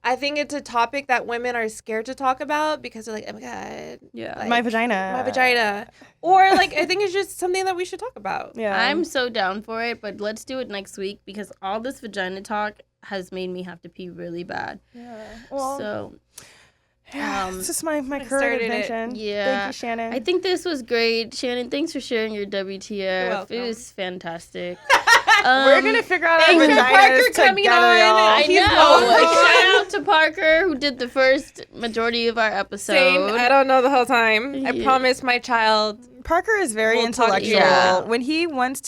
S5: I think it's a topic that women are scared to talk about because they're like, oh my God.
S3: Yeah.
S5: Like,
S2: my vagina.
S5: My vagina. Or like, I think it's just something that we should talk about.
S2: Yeah.
S3: I'm so down for it, but let's do it next week because all this vagina talk has made me have to pee really bad.
S2: Yeah. Well,
S3: So,
S2: it's just my current
S5: started it.
S2: invention.
S3: Yeah.
S2: Thank you, Shannon.
S3: I think this was great. Shannon, thanks for sharing your WTF.
S5: welcome.
S3: It was fantastic.
S2: We're gonna figure out our
S5: thanks for Parker
S2: vaginas
S5: coming
S2: together,
S5: on.
S2: y'all.
S3: I
S5: He's
S3: know.
S5: welcome.
S3: Shout out to Parker who did the first majority of our episode.
S5: Same. I don't know the whole time. I
S3: Yeah.
S5: promise my child.
S2: Parker is very
S5: We'll talk-
S2: intellectual.
S3: Yeah.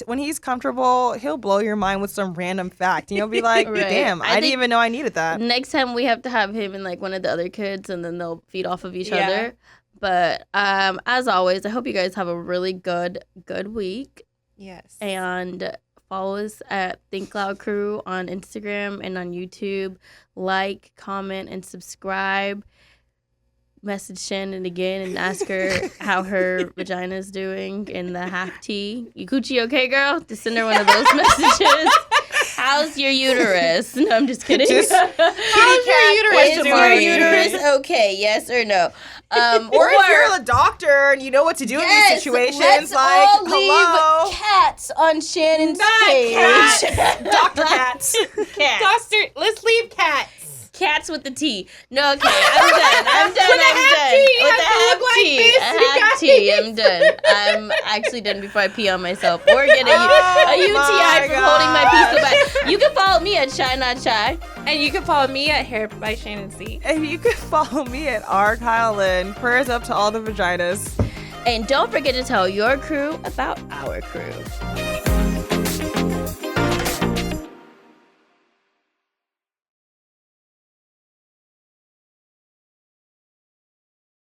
S2: When he's comfortable, he'll blow your mind with some random fact. And you'll be like,
S3: Right.
S2: damn,
S3: I
S2: I didn't
S3: think-
S2: even know I needed that.
S3: Next time we have to have him and like one of the other kids, and then they'll feed off of each
S5: Yeah.
S3: other. But as always, I hope you guys have a really good week,
S5: Yes.
S3: and follow us at Think Loud Crew on Instagram and on YouTube. Like, comment, and subscribe. Message Shannon again and ask her how her vagina's doing in the half tea. You coochie okay, girl? Just send her one of those messages. How's your uterus? No, I'm just kidding.
S2: Just
S3: How's your uterus? Is your uterus okay? Yes or no?
S2: Or if you're a doctor and you know what to do in these situations,
S3: let's
S2: like,
S3: all
S2: hello,
S3: leave cats on Shannon's page.
S2: Dr. Cats.
S5: Doctor, let's leave cats.
S3: Cats with the T. No, okay, I'm done. I'm done. With the half tea. A half tea. I'm done. I'm actually done before I pee on myself or get a UTI from holding my pee so bad. You can follow me at Shy Not Shy.
S5: And you can follow me at Hair by Shannon C.
S2: And you can follow me at R. Kyle Lynn. Prayers up to all the vaginas.
S3: And don't forget to tell your crew about our crew.